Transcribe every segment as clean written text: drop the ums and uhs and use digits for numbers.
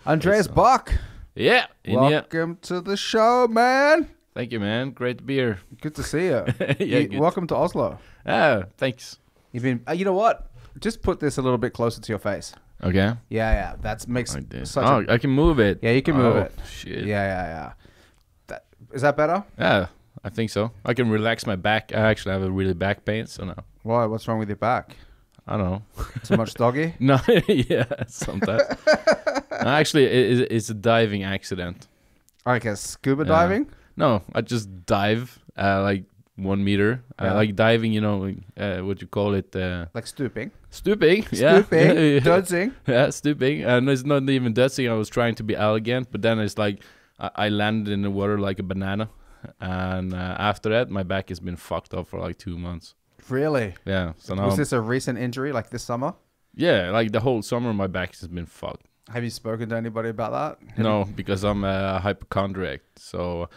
Andreas Bach. Yeah. Welcome to the show, man. Thank you, man. Great to be here. Good to see you. Good. Welcome to Oslo. Thanks. You've been. You know what? Just put this a little bit closer to your face. Okay. Yeah. That makes such. I can move it. Yeah, you can move it. Shit. Yeah. Is that better? Yeah, I think so. I can relax my back. I actually have a really back pain, so no. Why? What's wrong with your back? I don't know. Too much doggy? No, yeah, sometimes. No, actually, it's a diving accident. Like a scuba diving? No, I just dive like 1 meter. Like diving, what you call it? Like stooping? Stooping, yeah. Stooping, dodging. Yeah, stooping. And it's not even dodging. I was trying to be elegant, but then it's like I landed in the water like a banana. And after that, my back has been fucked up for like 2 months. Really? Yeah. So now was this a recent injury, like this summer? Yeah, like the whole summer, my back has been fucked. Have you spoken to anybody about that? No, because I'm a hypochondriac. So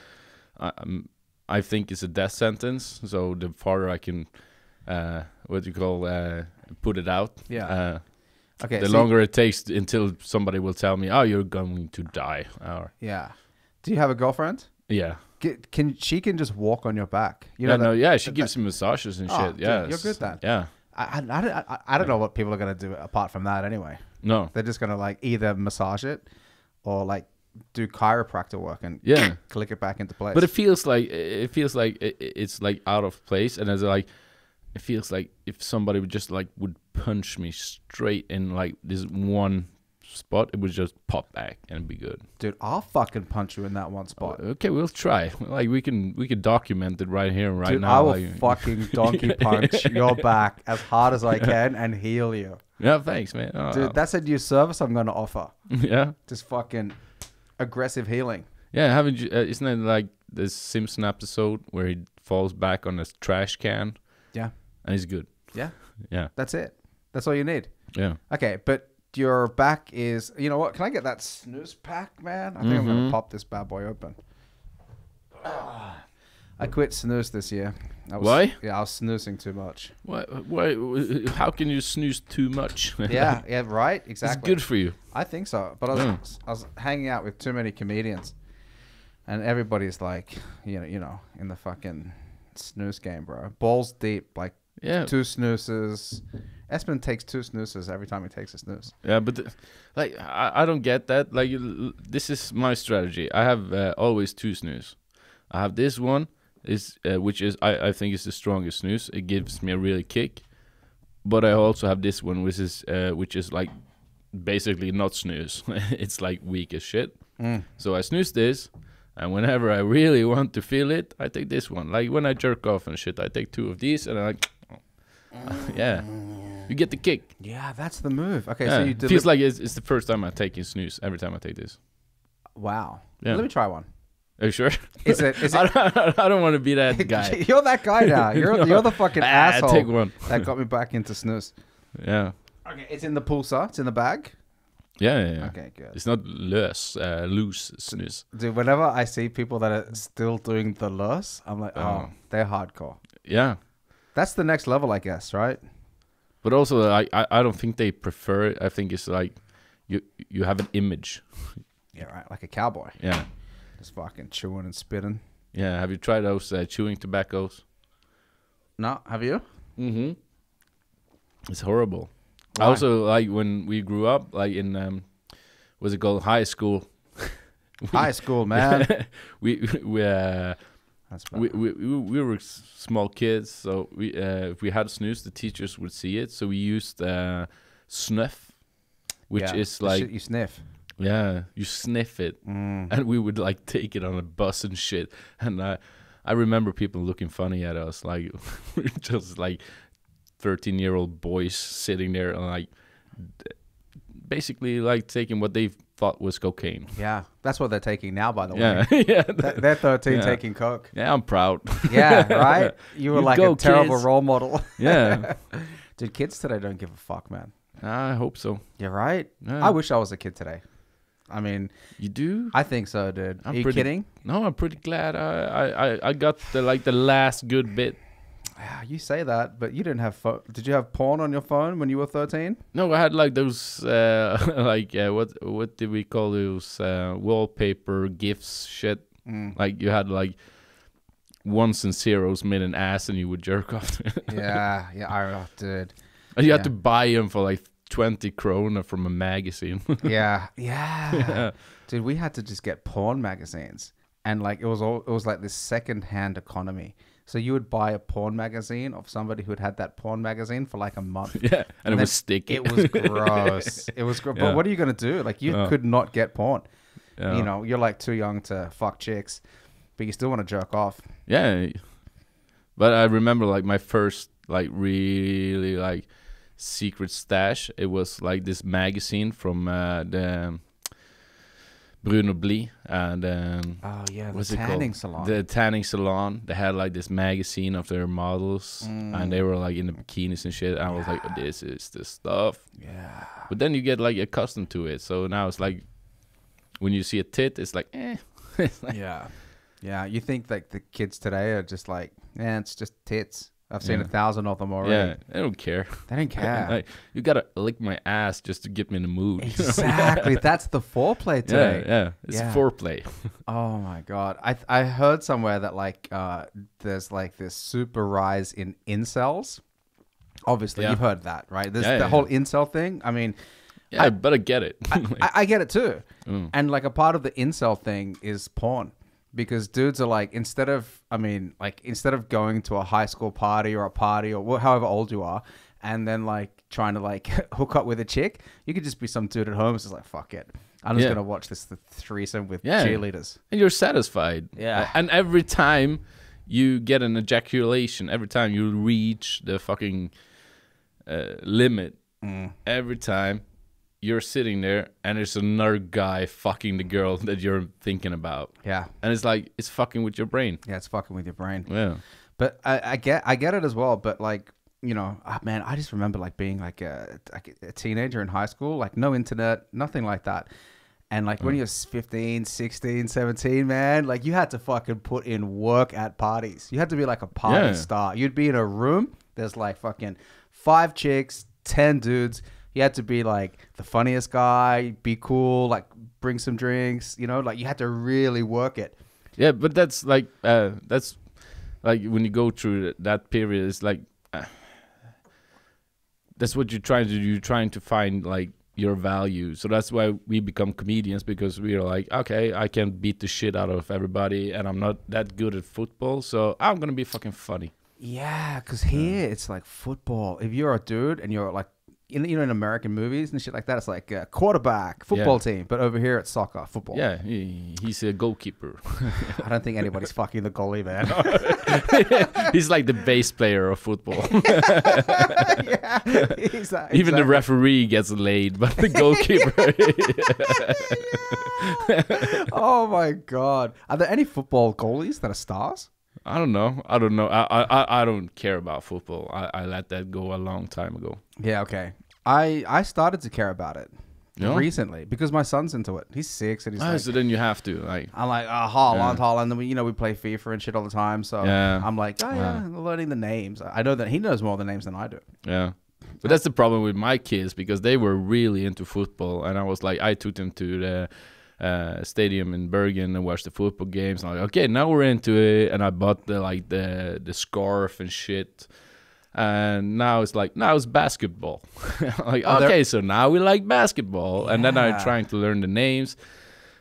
I think it's a death sentence. So the farther I can, put it out. Yeah. Okay. The longer it takes until somebody will tell me, "Oh, you're going to die." Or yeah. Do you have a girlfriend? Yeah. She can just walk on your back? She gives me massages and shit. Yeah, you're good then. Yeah. I don't know what people are gonna do apart from that anyway. No, they're just gonna like either massage it or like do chiropractor work and click it back into place. But it feels like it's like out of place, and it feels like if somebody would punch me straight in like this one spot, it would just pop back and be good. Dude, I'll fucking punch you in that one spot. Okay, we'll try. Like we can document it right here and right now. I will fucking donkey punch your back as hard as I can and heal you. Yeah, thanks, man. Dude, that's a new service I'm gonna offer. Yeah, just fucking aggressive healing. Yeah, haven't you? Isn't it like this Simpson episode where he falls back on a trash can? Yeah, and he's good. Yeah. That's it. That's all you need. Yeah. Okay, but your back is, you know what? Can I get that snooze pack, man? I think I'm going to pop this bad boy open. I quit snooze this year. Why? Yeah, I was snoozing too much. Why? How can you snooze too much? yeah, right? Exactly. It's good for you. I think so. But I was hanging out with too many comedians. And everybody's like, you know, in the fucking snooze game, bro. Balls deep, like 2 snoozes. Espen takes 2 snoozes every time he takes a snooze. Yeah, but I don't get that. Like, this is my strategy. I have always 2 snooze. I have this one, which is I think is the strongest snooze. It gives me a really kick. But I also have this one, which is like basically not snooze. It's like weak as shit. So I snooze this, and whenever I really want to feel it, I take this one. Like when I jerk off and shit, I take 2 of these, and I'm like, yeah. You get the kick. Yeah, that's the move. Okay, so you feels like it's the first time I take a snooze. Every time I take this. Wow. Yeah. Let me try one. Are you sure? Is it? I don't want to be that guy. You're that guy now. You're the fucking asshole. Take one. That got me back into snooze. Yeah. Okay, it's in the pulsar. It's in the bag. Yeah. Okay, good. It's not loose snooze. Dude, whenever I see people that are still doing the loose, I'm like, oh, they're hardcore. Yeah. That's the next level, I guess, right? But also, I don't think they prefer it. I think it's like you have an image. Yeah, right. Like a cowboy. Yeah. Just fucking chewing and spitting. Yeah. Have you tried those chewing tobaccos? No. Have you? Mm-hmm. It's horrible. Why? I also, like, when we grew up, like in, what's it called? High school. High school, man. we were small kids, so if we had snooze, the teachers would see it. So we used snuff, which is like shit you sniff. Yeah, you sniff it, and we would like take it on a bus and shit. And I remember people looking funny at us, like we're just like 13-year-old boys sitting there and like basically like taking what they thought was cocaine. Yeah, that's what they're taking now, by the way. Yeah. They're 13 taking coke. Yeah, I'm proud. Yeah, right? You were like a terrible role model. Yeah. Dude, kids today don't give a fuck, man. I hope so. You're right. Yeah. I wish I was a kid today. I mean, you do? I think so, dude. Are you kidding? No, I'm pretty glad I got the last good bit. Yeah, you say that, but you didn't have phone. Did you have porn on your phone when you were 13? No, I had like those what did we call those wallpaper gifs shit? Like you had like ones and zeros made an ass and you would jerk off. Yeah, dude. And you had to buy them for like 20 krona from a magazine. yeah. Dude, we had to just get porn magazines, and like it was like this second-hand economy. So you would buy a porn magazine of somebody who had that porn magazine for like a month. Yeah, and it was sticky. It was gross. It was gross. But what are you gonna do? Like you could not get porn. You know, you're like too young to fuck chicks, but you still want to jerk off. Yeah, but I remember like my first like really like secret stash. It was like this magazine from the Bruno Blie and the tanning salon. The tanning salon. They had like this magazine of their models, and they were like in the bikinis and shit. And I was like, oh, this is the stuff. Yeah. But then you get like accustomed to it. So now it's like when you see a tit, it's like, eh. It's like, yeah. You think like the kids today are just like, it's just tits. I've seen 1,000 of them already. Yeah, they don't care. They don't care. Like, you gotta lick my ass just to get me in the mood. Exactly. That's the foreplay today. Yeah. It's foreplay. Oh my god. I heard somewhere that like there's like this super rise in incels. Obviously, you've heard that, right? There's the whole incel thing. I mean, but I get it. I get it too. And like a part of the incel thing is porn. Because dudes are like, instead of going to a high school party or a party or however old you are, and then like trying to like hook up with a chick, you could just be some dude at home who's just like, fuck it. I'm just going to watch this threesome with cheerleaders. And you're satisfied. Yeah. And every time you get an ejaculation, every time you reach the fucking limit, every time you're sitting there and there's another guy fucking the girl that you're thinking about. Yeah. And it's like, it's fucking with your brain. Yeah, it's fucking with your brain. Yeah. But I get it as well. But like, you know, man, I just remember like being like a teenager in high school, like no internet, nothing like that. And like when you're 15, 16, 17, man, like you had to fucking put in work at parties. You had to be like a party star. You'd be in a room, there's like fucking 5 chicks, 10 dudes. You had to be like the funniest guy, be cool, like bring some drinks, you know, like you had to really work it. Yeah, but that's like when you go through that period, it's like that's what you're trying to do. You're trying to find like your value. So that's why we become comedians, because we are like, okay, I can beat the shit out of everybody and I'm not that good at football, so I'm going to be fucking funny. Yeah, because here it's like football. If you're a dude and you're like, in American movies and shit like that, it's like a quarterback, football team. But over here, it's soccer, football. Yeah, he's a goalkeeper. I don't think anybody's fucking the goalie, man. He's like the bass player of football. Yeah, exactly. Even the referee gets laid, but the goalkeeper. Oh my god! Are there any football goalies that are stars? I don't know. I don't care about football. I let that go a long time ago. Yeah, okay. I started to care about it recently because my son's into it. He's 6 and he's like, so then you have to like. I'm like, Haaland, and we play FIFA and shit all the time. So I'm like, learning the names. I know that he knows more of the names than I do. Yeah. But that's the problem with my kids, because they were really into football, and I was like, I took them to the stadium in Bergen and watched the football games. And I'm like, okay, now we're into it. And I bought the scarf and shit. And now it's basketball. Like, okay, so now we like basketball. Yeah. And then I'm trying to learn the names,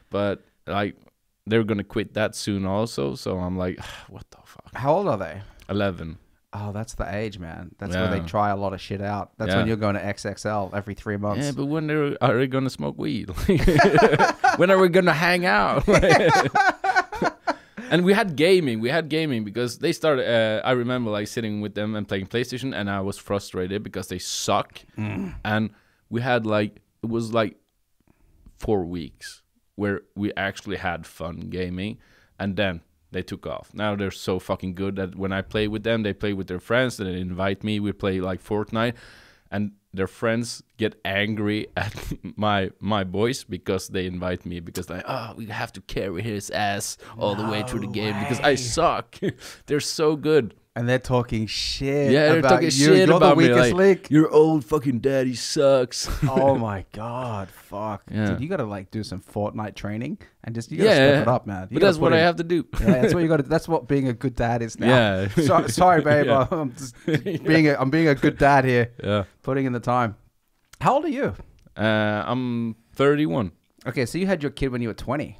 but like they're gonna quit that soon also. So I'm like, what the fuck? How old are they? 11. Oh, that's the age, man. That's where they try a lot of shit out. That's when you're going to XXL every 3 months. Yeah, but when are they going to smoke weed? When are we going to hang out? And we had gaming because they started, I remember like sitting with them and playing PlayStation, and I was frustrated because they suck. And we had like, it was like 4 weeks where we actually had fun gaming, and then they took off. Now they're so fucking good that when I play with them, they play with their friends, and they invite me. We play like Fortnite, and their friends get angry at my boys because they invite me, because like, we have to carry his ass all the way through the game because I suck. They're so good. And they're talking shit. Yeah, they're about talking you. shit You're about the me. weakest Like, link. your old fucking daddy sucks. Oh my god, fuck. Yeah. Dude, you gotta like do some Fortnite training and just you gotta step it up, man. But that's what I have to do. Yeah, that's what you gotta. That's what being a good dad is now. Yeah. Sorry, babe. Yeah. I'm just I'm being a good dad here. Yeah. Putting in the time. How old are you? I'm 31. Okay, so you had your kid when you were 20.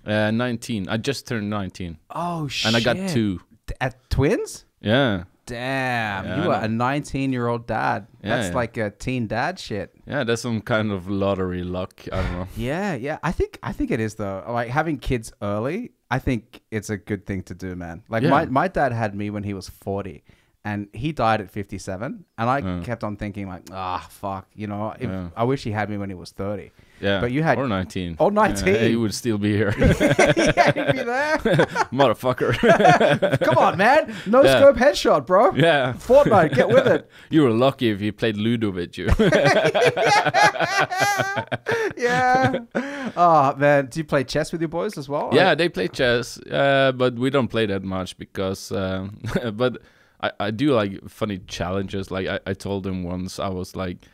19. I just turned 19. Oh shit! And I got 2. At twins. Yeah. Damn, Yeah, you are a 19-year-old dad. Yeah, That's like a teen dad shit. Yeah, that's some kind of lottery luck. I don't know. Yeah. I think it is though. Like having kids early, I think it's a good thing to do, man. Like my dad had me when he was 40. And he died at 57. And I kept on thinking like, fuck, you know, I wish he had me when he was 30. Yeah, but you had or 19. Oh, 19. He would still be here. Yeah, he'd be there. Motherfucker. Come on, man. No scope headshot, bro. Yeah. Fortnite, get with it. You were lucky if he played Ludo with you. Yeah. Oh, man. Do you play chess with your boys as well? Yeah, they play chess, but we don't play that much because... but I do like funny challenges. Like I told them once, I was like...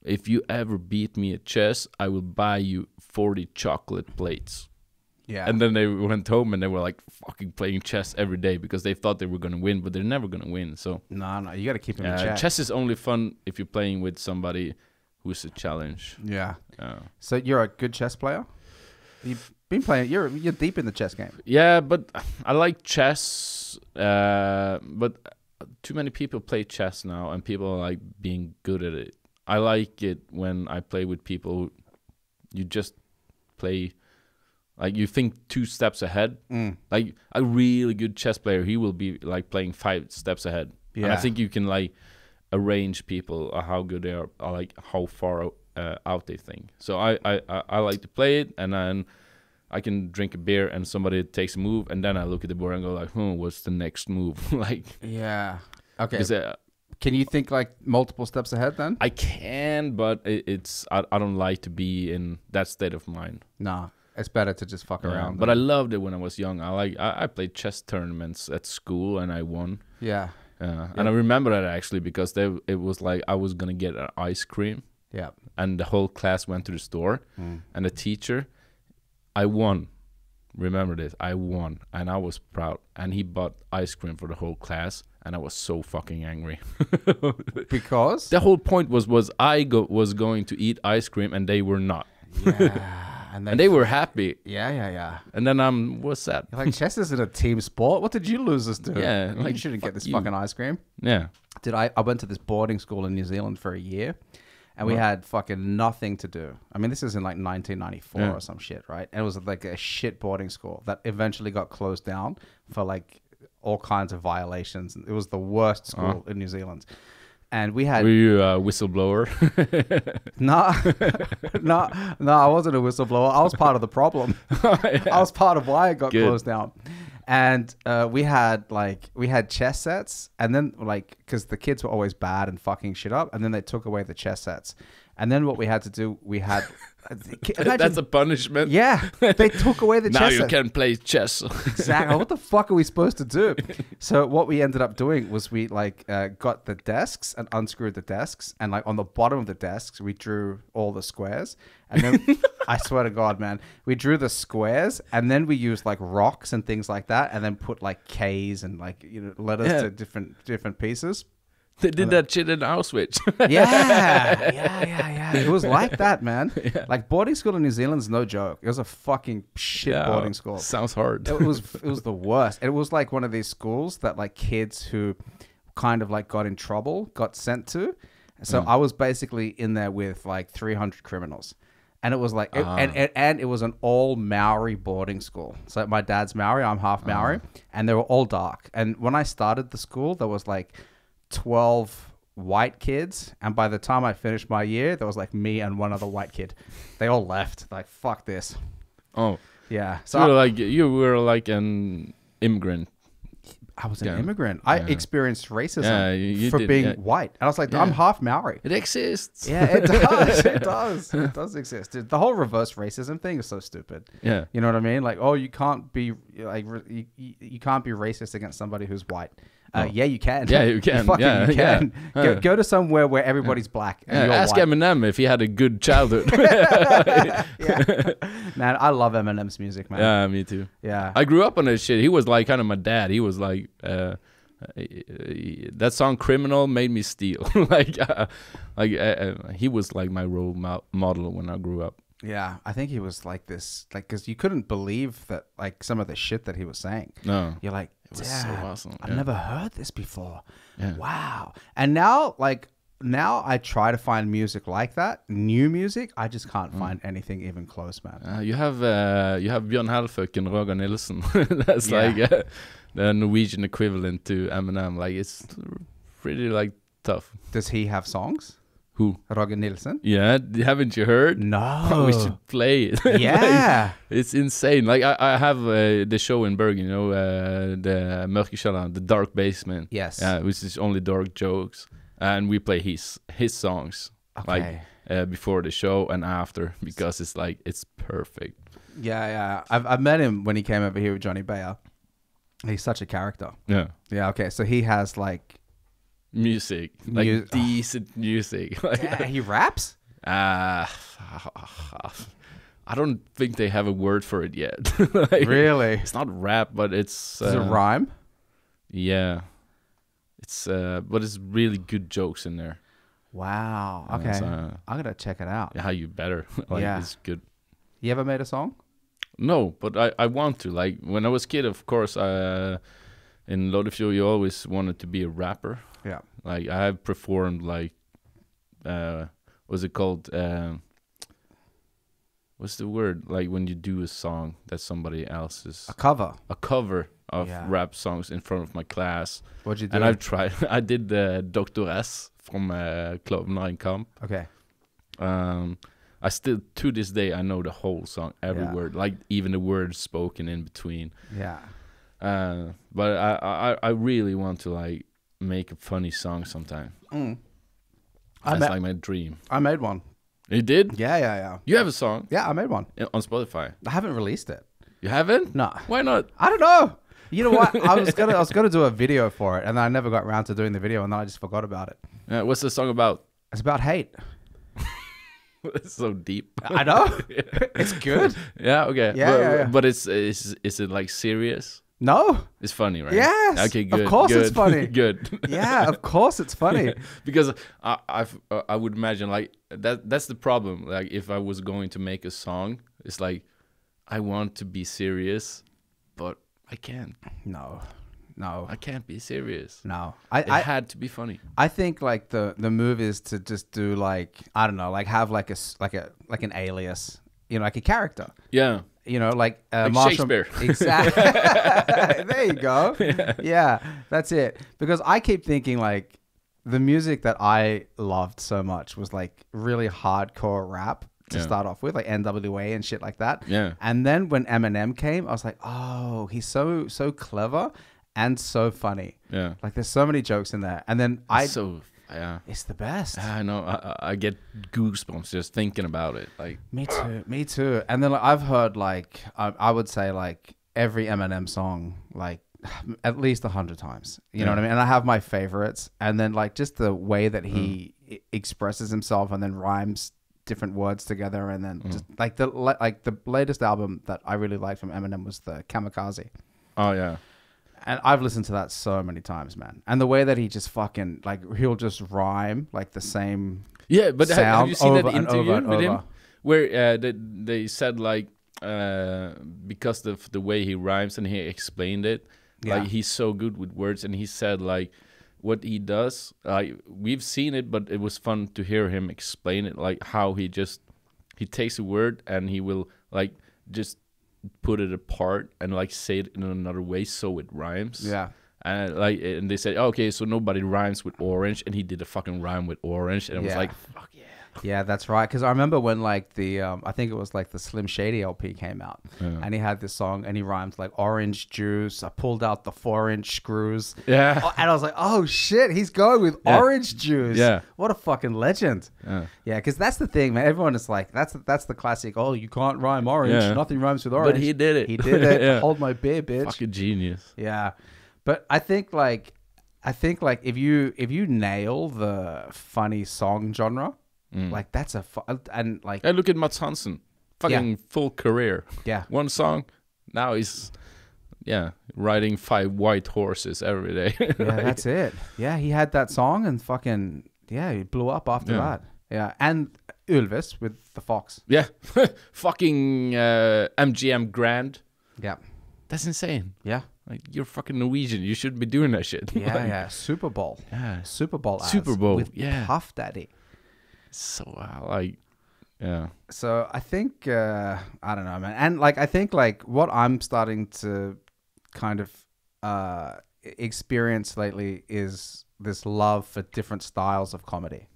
If you ever beat me at chess, I will buy you 40 chocolate plates. Yeah. And then they went home and they were like fucking playing chess every day because they thought they were going to win, but they're never going to win. So No, you got to keep them in check. Chess is only fun if you're playing with somebody who's a challenge. Yeah. So you're a good chess player? You've been playing, you're deep in the chess game. Yeah, but I like chess, but too many people play chess now and people are like being good at it. I like it when I play with people. You just play, like you think 2 steps ahead. Like a really good chess player, he will be like playing 5 steps ahead. Yeah. And I think you can like arrange people how good they are, like how far out they think. So I like to play it, and then I can drink a beer and somebody takes a move, and then I look at the board and go like, what's the next move? Like, yeah, okay. Because, can you think like multiple steps ahead then? I can, but I don't like to be in that state of mind. Nah, it's better to just fuck around. But I loved it when I was young. I played chess tournaments at school and I won. Yeah. And I remember that actually because it was like I was gonna get an ice cream. Yeah. And the whole class went to the store, and the teacher, I won. Remember this, I won, and I was proud. And he bought ice cream for the whole class. And I was so fucking angry. Because? The whole point was I was going to eat ice cream and they were not. Yeah. And they were happy. Yeah. And then what's that? Like, chess isn't a team sport. What did you losers do? Yeah. Like, you shouldn't get this fucking ice cream. Yeah. I went to this boarding school in New Zealand for a year. And we had fucking nothing to do. I mean, this is in like 1994 or some shit, right? And it was like a shit boarding school that eventually got closed down for like all kinds of violations. It was the worst school in New Zealand. And we had... Were you a whistleblower? No, I wasn't a whistleblower. I was part of the problem. I was part of why it got closed down. And we had chess sets, and then like, because the kids were always bad and fucking shit up, and then they took away the chess sets. And then what we had to do, we had... That's a punishment. Yeah, they took away the chess Now you set. can play chess. Exactly. What the fuck are we supposed to do? So what we ended up doing was we like got the desks and unscrewed the desks, and like on the bottom of the desks we drew all the squares, and then I swear to God, man, we drew the squares, and then we used like rocks and things like that, and then put like K's and like letters to different pieces. They did that shit in Auschwitz. Yeah. It was like that, man. Yeah. Like boarding school in New Zealand's no joke. It was a fucking shit boarding school. Sounds hard. It was the worst. It was like one of these schools that like kids who kind of like got in trouble got sent to. So I was basically in there with like 300 criminals. And it was like, and it was an all Maori boarding school. So my dad's Maori, I'm half Maori, and they were all dark. And when I started the school, there was like 12 white kids, and by the time I finished my year there was like me and one other white kid. They all left, like, fuck this. Yeah. So you were like an immigrant. I was an immigrant. I experienced racism for did, being white, and I was like, I'm half Maori. It exists. Yeah, it does. It does exist. Dude, the whole reverse racism thing is so stupid. Yeah. You know what I mean? Like, oh, you can't be like you can't be racist against somebody who's white. Yeah, you can. Yeah, you can. You yeah, can. Yeah. Go to somewhere where everybody's black. And you're ask white. Eminem if he had a good childhood. Yeah. Man, I love Eminem's music, man. Yeah, me too. Yeah. I grew up on that shit. He was like kind of my dad. He was like, that song "Criminal" made me steal. He was like my role model when I grew up. Yeah, I think he was like this, like, because you couldn't believe that, like, some of the shit that he was saying. No, you're like, it was so awesome. I've never heard this before. Yeah. Wow. And now, like, I try to find music like that, new music. I just can't find anything even close, man. You have Bjørn Halføk and Roger Nilsson. That's like the Norwegian equivalent to Eminem. Like, it's pretty like tough. Does he have songs? Who? Roger Nilsson? Yeah, haven't you heard? No. We should play it. Yeah. Like, it's insane. Like, I have the show in Bergen, you know, the Mørke kjelleren, the dark basement. Yes. Yeah, which is only dark jokes. And we play his songs, okay. Like, before the show and after, because it's like, it's perfect. Yeah. I've met him when he came over here with Johnny Bayer. He's such a character. Yeah. Yeah, okay. So he has, like... Music. Like, decent music. Like, yeah, he raps? I don't think they have a word for it yet. Like, really? It's not rap, but it's... Does it rhyme? Yeah. It's but it's really good jokes in there. Wow. Okay. So, I'm gonna check it out. Yeah, you better. Like, it's good. You ever made a song? No, but I want to. Like, when I was a kid, of course, in Loddefjord, you always wanted to be a rapper. Yeah. Like, I have performed, like, what's it called? What's the word? Like, when you do a song that somebody else is... A cover. A cover of rap songs in front of my class. What'd you do? And I've tried. I did Dr. S from Club 9 Camp. Okay. I still, to this day, I know the whole song, every word, like even the words spoken in between. Yeah. But I really want to, like, make a funny song sometime. That's like my dream. I made one. You did? Yeah. You have a song? Yeah, I made one. On Spotify? I haven't released it. You haven't? No. Why not? I don't know. You know what? I was gonna do a video for it, and I never got around to doing the video, and then I just forgot about it. What's the song about? It's about hate. It's so deep. I know. It's good. Yeah. Okay. Yeah. But is it like serious? No. It's funny, right? Yes. Okay. Good. Of course, good, it's funny. Good. Yeah. Of course, it's funny. Because I would imagine, like, that's the problem. Like, if I was going to make a song, it's like, I want to be serious, but I can't. No. I can't be serious. No. I had to be funny. I think, like, the move is to just do, like, I don't know, like, have like an alias, you know, like a character. Yeah. You know, like Shakespeare. Exactly. There you go. Yeah, that's it. Because I keep thinking, like, the music that I loved so much was, like, really hardcore rap to start off with, like NWA and shit like that. Yeah. And then when Eminem came, I was like, oh, he's so clever and so funny. Yeah. Like, there's so many jokes in there. And then it's the best. I know. I get goosebumps just thinking about it. Like, me too. And then, like, I've heard, like, I would say, like, every Eminem song, like, at least 100 times. You know what I mean? And I have my favorites. And then, like, just the way that he expresses himself and then rhymes different words together, and then just like the latest album that I really liked from Eminem was the Kamikaze. Oh yeah. And I've listened to that so many times, man. And the way that he just fucking, like, he'll just rhyme like the same. Yeah, but have you seen that interview with him where they said, like, because of the way he rhymes and he explained it, like, he's so good with words, and he said, like, what he does, we've seen it, but it was fun to hear him explain it, like how he takes a word and he will, like, just put it apart and, like, say it in another way so it rhymes. Yeah. And they said, okay, so nobody rhymes with orange, and he did a fucking rhyme with orange, and it was like, fuck yeah. Yeah, that's right. Because I remember when, like, the I think it was like the Slim Shady LP came out, and he had this song, and he rhymed like orange juice. I pulled out the 4-inch screws. Yeah, and I was like, oh shit, he's going with orange juice. Yeah, what a fucking legend. Yeah, because that's the thing, man. Everyone is like, that's the classic. Oh, you can't rhyme orange. Yeah. Nothing rhymes with orange. But he did it. He did it. Hold my beer, bitch. Fucking genius. Yeah, but I think, like, I think like if you nail the funny song genre, like that's and like look at Mats Hansen, fucking full career. Yeah, one song. Now he's riding 5 white horses every day. Yeah, like, that's it. Yeah, he had that song and fucking he blew up after that. Yeah, and Ylvis with the fox. Yeah, fucking MGM Grand. Yeah, that's insane. Yeah. Like, you're fucking Norwegian. You shouldn't be doing that shit. Yeah, like, yeah. Super Bowl. Yeah. Super Bowl ads Super Bowl. With Puff Daddy. So, like, yeah. So, I think, I don't know, man. And, like, I think, like, what I'm starting to kind of experience lately is this love for different styles of comedy.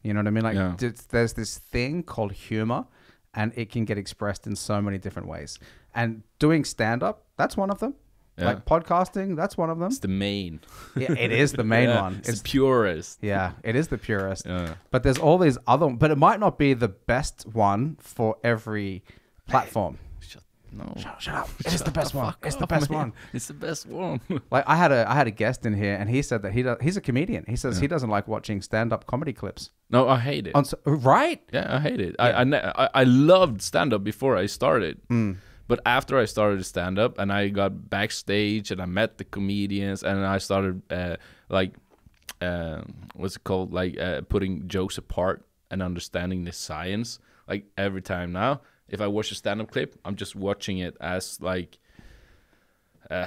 You know what I mean? Like, there's this thing called humor, and it can get expressed in so many different ways. And doing stand-up, that's one of them. Yeah. Like podcasting, that's one of them. It's the main. Yeah, it is the main one. It's the purest. Yeah, it is the purest. Yeah. But there's all these other, but it might not be the best one for every platform. Shut up. It's the best one. It's the best one. It's the best one. Like I had a guest in here, and he said that he's a comedian. He says he doesn't like watching stand-up comedy clips. No, I hate it. Right? Yeah, I hate it. Yeah. I loved stand-up before I started. But after I started stand-up and I got backstage and I met the comedians and I started what's it called? Like putting jokes apart and understanding the science. Like every time now, if I watch a stand-up clip, I'm just watching it as like a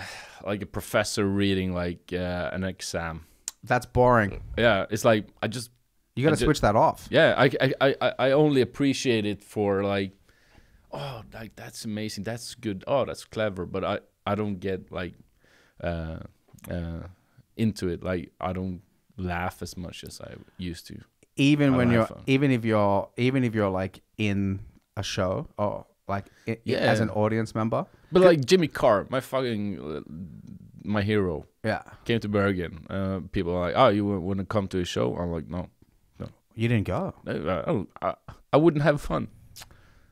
professor reading like an exam. That's boring. Yeah, it's like you got to switch that off. Yeah, I only appreciate it for like, oh, like that's amazing, that's good, oh, that's clever, but I don't get like into it. Like I don't laugh as much as I used to. Even if you're like in a show or like as an audience member. But like Jimmy Carr, my hero. Yeah, came to Bergen. People are like, oh, you want to come to a show? I'm like, no. You didn't go. I wouldn't have fun.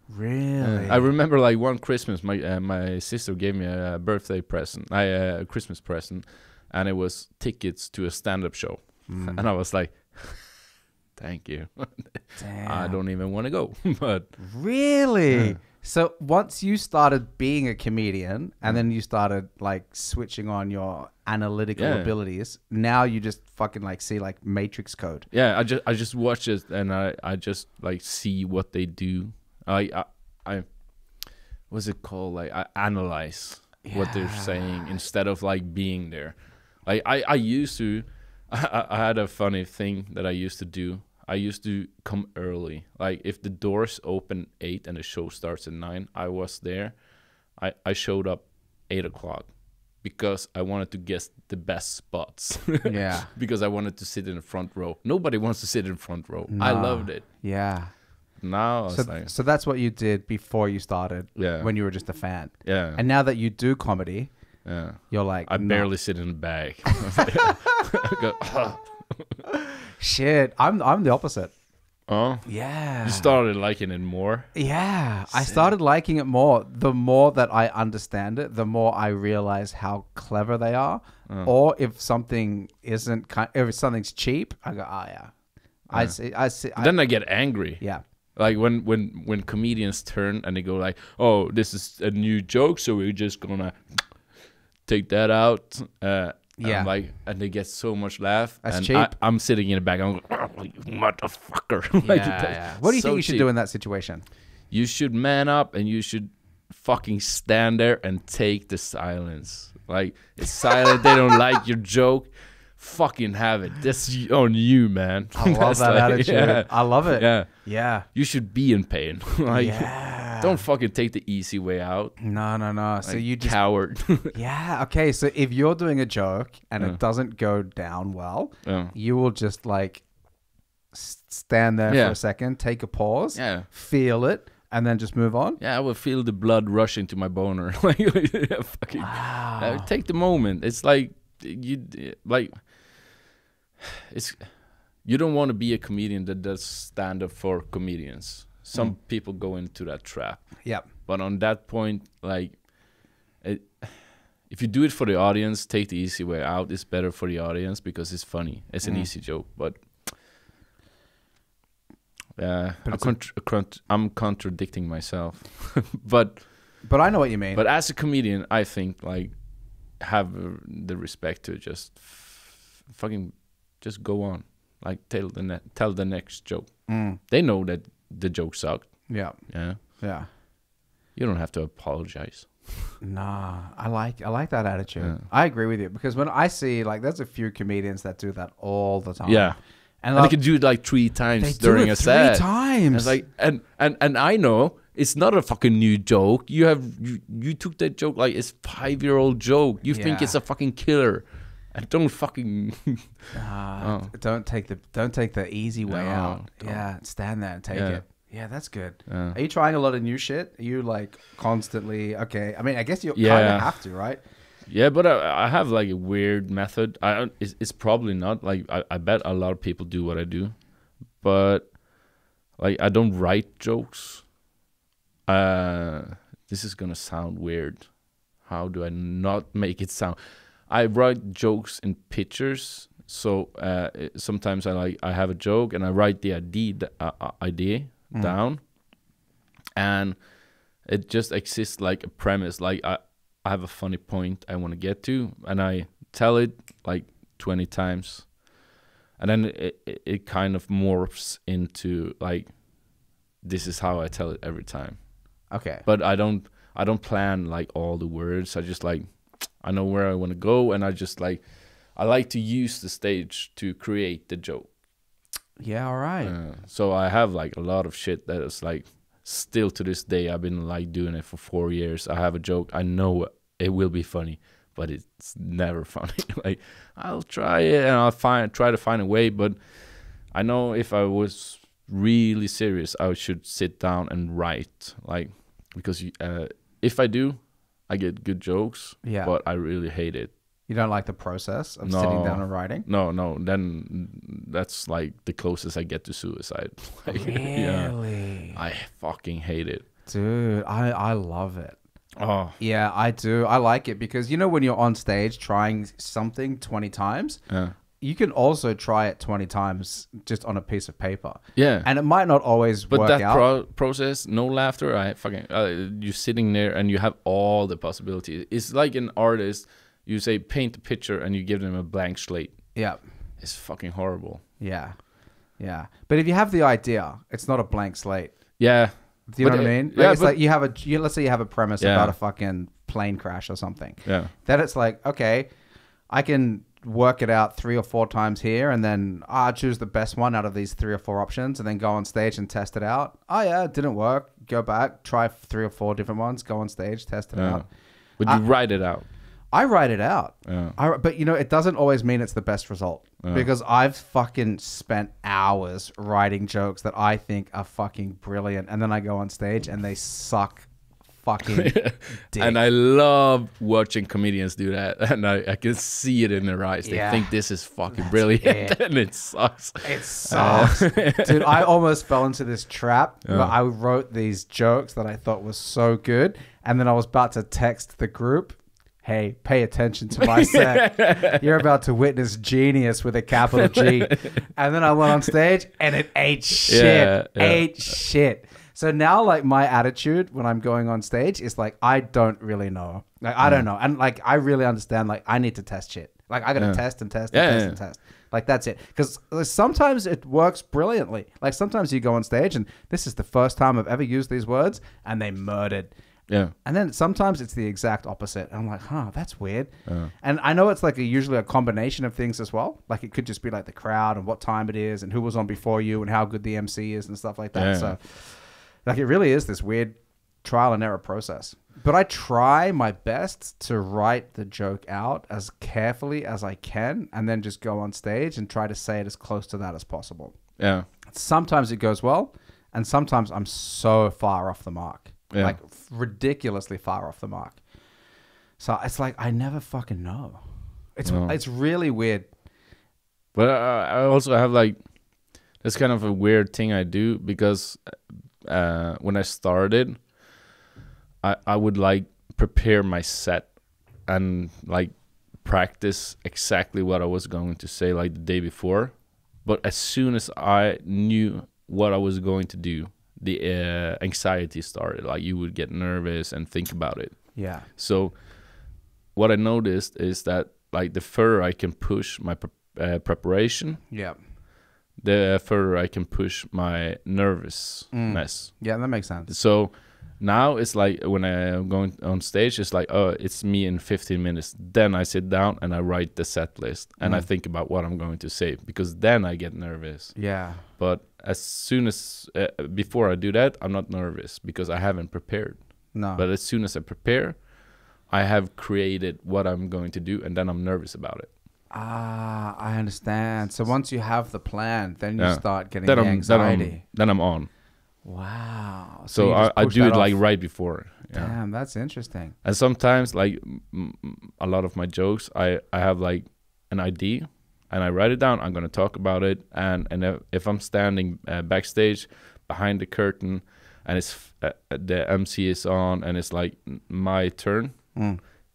Really? I remember like one Christmas, my sister gave me a birthday present, a Christmas present, and it was tickets to a stand-up show, and I was like, thank you. Damn. I don't even want to go. But really? So once you started being a comedian and then you started like switching on your analytical abilities, now you just fucking like see like Matrix code. Yeah, I just watch it and I just like see what they do. I what's it called? Like I analyze what they're saying instead of like being there. Like I used to. I had a funny thing that I used to do. I used to come early. Like if the doors open 8 and the show starts at 9, I was there. I showed up 8 o'clock because I wanted to guess the best spots. Yeah. Because I wanted to sit in the front row. Nobody wants to sit in the front row. No. I loved it. Yeah. Now so that's what you did before you started. Yeah. When you were just a fan. Yeah. And now that you do comedy. Yeah, you're like I barely sit in the bag. Shit, I'm the opposite. Oh yeah, you started liking it more. Yeah, I started liking it more. The more that I understand it, the more I realize how clever they are. Or if something isn't, if something's cheap, I go, oh yeah. I see. Then I get angry. Yeah. Like when comedians turn and they go like, oh, this is a new joke, so we're just gonna take that out. And they get so much laugh. That's and cheap. I'm sitting in the back. I'm like, oh, you motherfucker. What do you think you should do in that situation? You should man up and you should fucking stand there and take the silence. Like it's silent. They don't like your joke. Fucking have it. That's on you, man. I love that attitude. Yeah. I love it. Yeah. You should be in pain. Like, don't fucking take the easy way out. No. Like, so you just coward. Yeah. Okay. So if you're doing a joke and it doesn't go down well, you will just like stand there for a second, take a pause, feel it, and then just move on. Yeah, I will feel the blood rushing to my boner. Like, fucking, take the moment. It's like you don't want to be a comedian that does stand up for comedians. Some people go into that trap. Yep. But on that point, like if you do it for the audience, take the easy way out. It's better for the audience because it's funny. It's an easy joke, but I'm contradicting myself. but I know what you mean. But as a comedian, I think like have the respect to just fucking just go on. Like tell the next joke. They know that the joke sucked. Yeah. You don't have to apologize. Nah, I like that attitude. Yeah. I agree with you because when I see like there's a few comedians that do that all the time. Yeah. And they can do it like 3 times during a set. 3 times. It's like and I know it's not a fucking new joke. You took that joke like it's 5-year-old joke. You think it's a fucking killer. And don't fucking don't take the easy way out. Yeah, stand there and take it. Yeah, that's good. Are you trying a lot of new shit? Are you like constantly okay? I mean, I guess you kind of have to, right? Yeah, but I have like a weird method. It's probably not like I bet a lot of people do what I do, but like I don't write jokes. This is gonna sound weird. How do I not make it sound? I write jokes in pictures. So sometimes I have a joke and I write the idea down, and it just exists like a premise. Like I have a funny point I want to get to, and I tell it like 20 times, and then it kind of morphs into like this is how I tell it every time. Okay. But I don't plan like all the words. I just like I know where I want to go, and I just like I like to use the stage to create the joke. Yeah, all right. So I have like a lot of shit that is like still to this day. I've been like doing it for 4 years. I have a joke. I know it will be funny, but it's never funny. Like I'll try it and I'll try to find a way. But I know if I was really serious, I should sit down and write. Like because if I do, I get good jokes. Yeah. But I really hate it. You don't like the process of sitting down and writing? No. Then that's like the closest I get to suicide. Like, really? I fucking hate it. Dude, I love it. Oh. Yeah, I do. I like it because, you know, when you're on stage trying something 20 times, you can also try it 20 times just on a piece of paper. Yeah. And it might not always work out. But that process, no laughter, I fucking... you're sitting there and you have all the possibilities. It's like an artist... You say paint a picture and you give them a blank slate. Yeah. It's fucking horrible. Yeah. Yeah. But if you have the idea, it's not a blank slate. Yeah. Do you know what I mean? Like yeah, it's like you have let's say you have a premise about a fucking plane crash or something. Yeah. Then it's like, okay, I can work it out 3 or 4 times here and then I choose the best one out of these 3 or 4 options and then go on stage and test it out. Oh yeah, it didn't work. Go back, try 3 or 4 different ones, go on stage, test it out. But you write it out. I write it out. But, you know, it doesn't always mean it's the best result. Because I've fucking spent hours writing jokes that I think are fucking brilliant. And then I go on stage and they suck fucking dick. And I love watching comedians do that. And I can see it in their eyes. They think this is fucking brilliant. And it sucks. It sucks. Dude, I almost fell into this trap where I wrote these jokes that I thought was so good. And then I was about to text the group. Hey, pay attention to my set. You're about to witness genius with a capital G. And then I went on stage and it ate shit. Ate shit. So now like my attitude when I'm going on stage is like, I don't really know. Like, I don't know. And like, I really understand, like I need to test shit. Like I got to test and test and test and test. Like that's it. Because sometimes it works brilliantly. Like sometimes you go on stage and this is the first time I've ever used these words and they murdered. Yeah. And then sometimes it's the exact opposite. And I'm like, that's weird. And I know it's like usually a combination of things as well. Like it could just be like the crowd and what time it is and who was on before you and how good the MC is and stuff like that. Yeah. So like it really is this weird trial and error process. But I try my best to write the joke out as carefully as I can and then just go on stage and try to say it as close to that as possible. Yeah. Sometimes it goes well and sometimes I'm so far off the mark. Yeah. Like ridiculously far off the mark. So it's like I never fucking know. It's really weird. But I also have like that's kind of a weird thing I do because when I started, I would like prepare my set and like practice exactly what I was going to say like the day before. But as soon as I knew what I was going to do, the anxiety started. Like you would get nervous and think about it. Yeah. So what I noticed is that like the further I can push my preparation, the further I can push my nervousness. Yeah, that makes sense. So now it's like when I'm going on stage, it's like, oh, it's me in 15 minutes. Then I sit down and I write the set list and I think about what I'm going to say, because then I get nervous. Yeah. But as soon as, before I do that, I'm not nervous because I haven't prepared. No. But as soon as I prepare, I have created what I'm going to do, and then I'm nervous about it. Ah, I understand. So once you have the plan, then you start getting the anxiety. Then I'm on. Wow. So I do it like right before. Yeah. Damn, that's interesting. And sometimes like a lot of my jokes, I have like an idea and I write it down. I'm going to talk about it. And if I'm standing backstage behind the curtain and it's the MC is on and it's like my turn,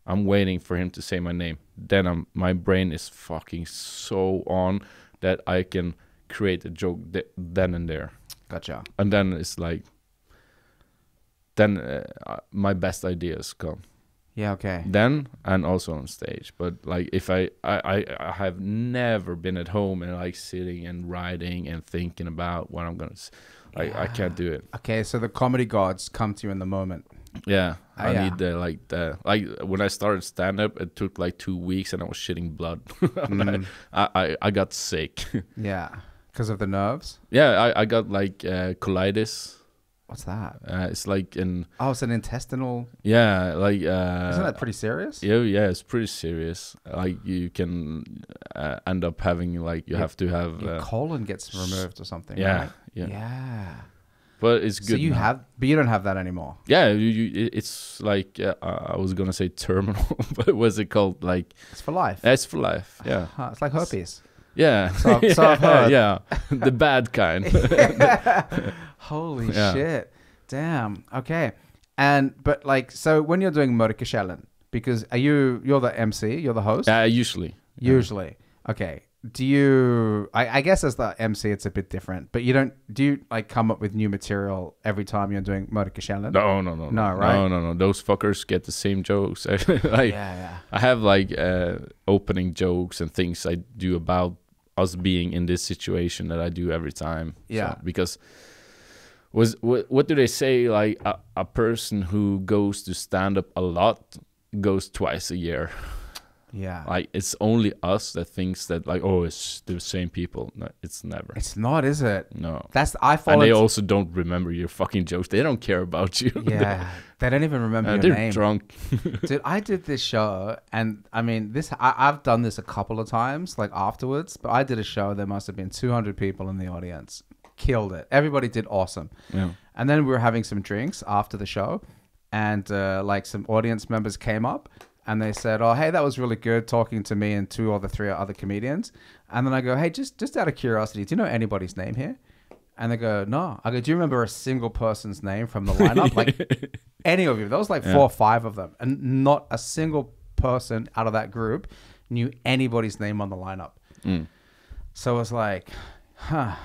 I'm waiting for him to say my name. Then my brain is fucking so on that I can create a joke then and there. Gotcha. And then it's like, then my best ideas come. Yeah, okay. Then and also on stage. But like if I have never been at home and like sitting and writing and thinking about what I'm gonna I can't do it. Okay, so the comedy gods come to you in the moment. Yeah, I need the like when I started stand up, it took like 2 weeks and I was shitting blood. I got sick. Yeah, because of the nerves. Yeah, I got like colitis. What's that? It's like it's an intestinal. Yeah, like isn't that pretty serious? Yeah, it's pretty serious. Like you can end up having like you have to have your colon gets removed or something. Yeah, right? Yeah. But it's good. So but you don't have that anymore. Yeah, it's like I was gonna say terminal, but what's it called? Like it's for life. It's for life. Yeah, it's like herpes. Yeah, so I've heard. Yeah, the bad kind. Holy shit! Damn. Okay. But like, so when you're doing Mørke, kjelleren, because you're the MC, you're the host. Usually. Usually. Okay. Do you? I guess as the MC, it's a bit different. But do you like come up with new material every time you're doing Mørke, kjelleren? No, right? No. Those fuckers get the same jokes. Like, yeah. I have like opening jokes and things I do about us being in this situation that I do every time. Yeah. So, because what do they say? Like a person who goes to stand up a lot goes twice a year. Yeah. Like it's only us that thinks that like, oh, it's the same people. No, it's never. It's not, is it? No. And they also don't remember your fucking jokes. They don't care about you. Yeah. They don't even remember your they're name. Drunk. Dude, I did this show, and I mean, I've done this a couple of times, like afterwards, but I did a show. There must have been 200 people in the audience. Killed it. Everybody did awesome. Yeah. And then we were having some drinks after the show, and like some audience members came up. And they said, oh, hey, that was really good, talking to me and 2 or 3 other comedians. And then I go, hey, just out of curiosity, do you know anybody's name here? And they go, no. I go, do you remember a single person's name from the lineup? Like any of you? There was like 4 or 5 of them. And not a single person out of that group knew anybody's name on the lineup. So I was like, yeah,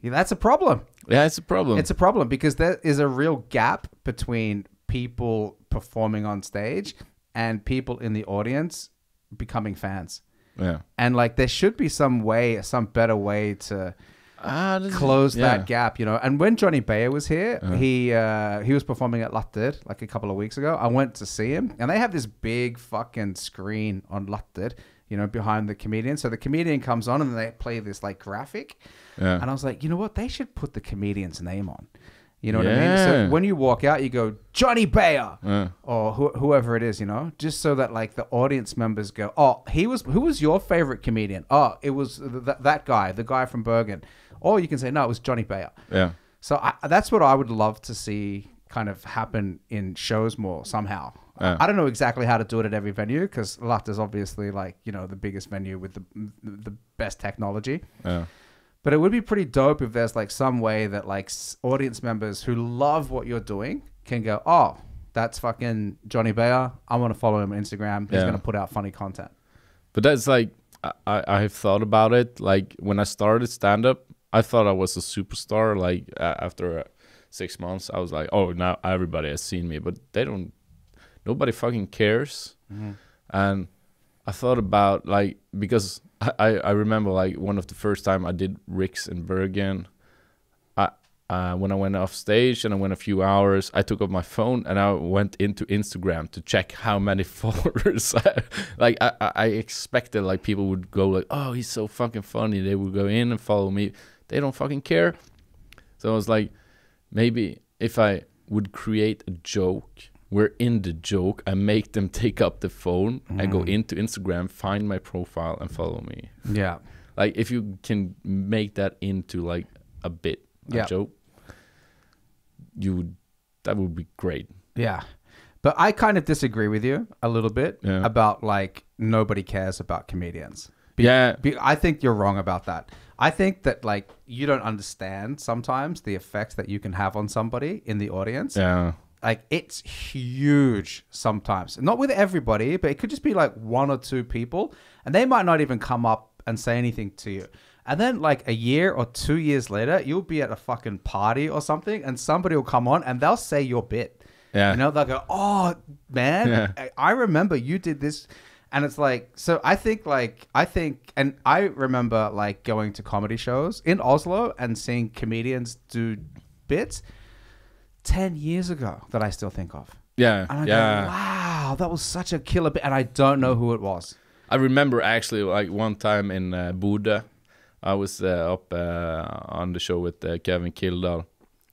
that's a problem. Yeah, it's a problem. It's a problem because there is a real gap between people performing on stage and people in the audience becoming fans. Yeah. And like there should be some better way to close that gap, you know. And when Johnny Bayer was here, he was performing at Latter like a couple of weeks ago. I went to see him, and they have this big fucking screen on Latter, you know, behind the comedian. So the comedian comes on and they play this like graphic. Yeah. And I was like, you know what? They should put the comedian's name on. You know what I mean? So when you walk out, you go, Johnny Bayer, or whoever it is, you know, just so that like the audience members go, oh, who was your favorite comedian? Oh, it was that guy, the guy from Bergen. Or you can say, no, it was Johnny Bayer. Yeah. So that's what I would love to see kind of happen in shows more somehow. I don't know exactly how to do it at every venue because Latter's obviously like, you know, the biggest venue with the best technology. Yeah. But it would be pretty dope if there's like some way that like audience members who love what you're doing can go, oh, that's fucking Johnny Bayer. I want to follow him on Instagram. He's going to put out funny content. But that's like, I've thought about it. Like when I started stand-up, I thought I was a superstar. Like after 6 months, I was like, oh, now everybody has seen me. But nobody fucking cares. And I thought about like, because I remember like one of the first time I did Rick's in Bergen, when I went off stage and I went a few hours, I took up my phone and I went into Instagram to check how many followers. I expected like people would go like, oh, he's so fucking funny. They would go in and follow me. They don't fucking care. So I was like, maybe if I would create a joke where in the joke I make them take up the phone and go into Instagram, find my profile and follow me. Yeah. Like if you can make that into like a bit, a joke, that would be great. Yeah. But I kind of disagree with you a little bit about like nobody cares about comedians. I think you're wrong about that. I think that like you don't understand sometimes the effects that you can have on somebody in the audience. Yeah. Like it's huge sometimes. Not with everybody, but it could just be like 1 or 2 people and they might not even come up and say anything to you. And then like a year or 2 years later, you'll be at a fucking party or something and somebody will come on and they'll say your bit. Yeah. You know, they'll go, oh, man, I remember you did this. And it's like, so I think, and I remember like going to comedy shows in Oslo and seeing comedians do bits 10 years ago that I still think of. Yeah. And I go, wow, that was such a killer bit. And I don't know who it was. I remember actually like one time in Bodø. I was up on the show with Kevin Kildahl,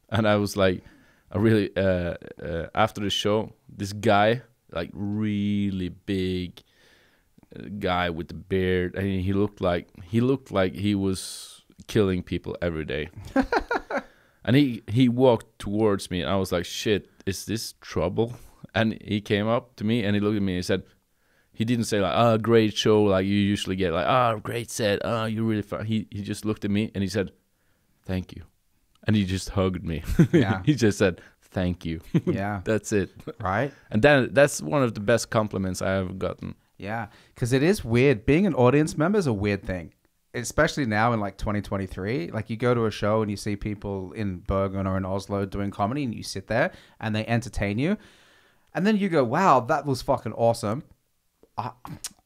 and I was like, after the show, this guy, like really big guy with the beard, and he looked like he was killing people every day. And he walked towards me, and I was like, shit, is this trouble? And he came up to me, and he looked at me, and he said, he didn't say like, oh, great show, like you usually get, like, oh, great set, oh, you're really fun. He just looked at me and he said, thank you. And he just hugged me. Yeah. He just said, thank you. Yeah. That's it. Right. And then that's one of the best compliments I have gotten. Yeah. Because it is weird. Being an audience member is a weird thing. Especially now in like 2023. Like you go to a show and you see people in Bergen or in Oslo doing comedy and you sit there and they entertain you. And then you go, wow, that was fucking awesome.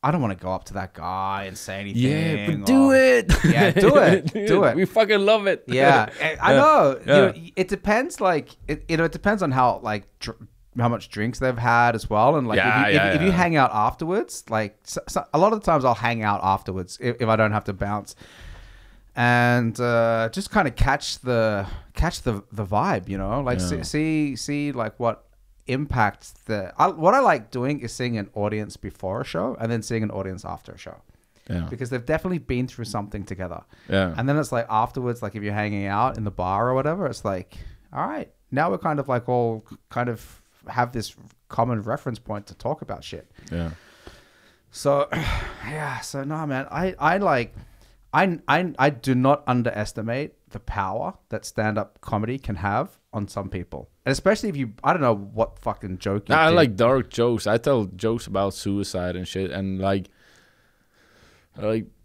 I don't want to go up to that guy and say anything. Yeah, but do it. Yeah, do it. Do it. We fucking love it. Yeah, I know. Yeah. You know, it depends. Like, it depends on how how much drinks they've had as well. And like, if you hang out afterwards, like a lot of the times I'll hang out afterwards if I don't have to bounce, and just kind of catch the vibe. You know, like see like what impacts what I like doing is seeing an audience before a show and then seeing an audience after a show. Yeah. Because they've definitely been through something together. Yeah. And then it's like afterwards, like if you're hanging out in the bar or whatever, it's like, all right, now we're kind of like all kind of have this common reference point to talk about shit. Yeah. So yeah, so no, man, I do not underestimate the power that stand-up comedy can have on some people. And especially if you, I don't know what fucking joke you I like dark jokes. I tell jokes about suicide and shit. And like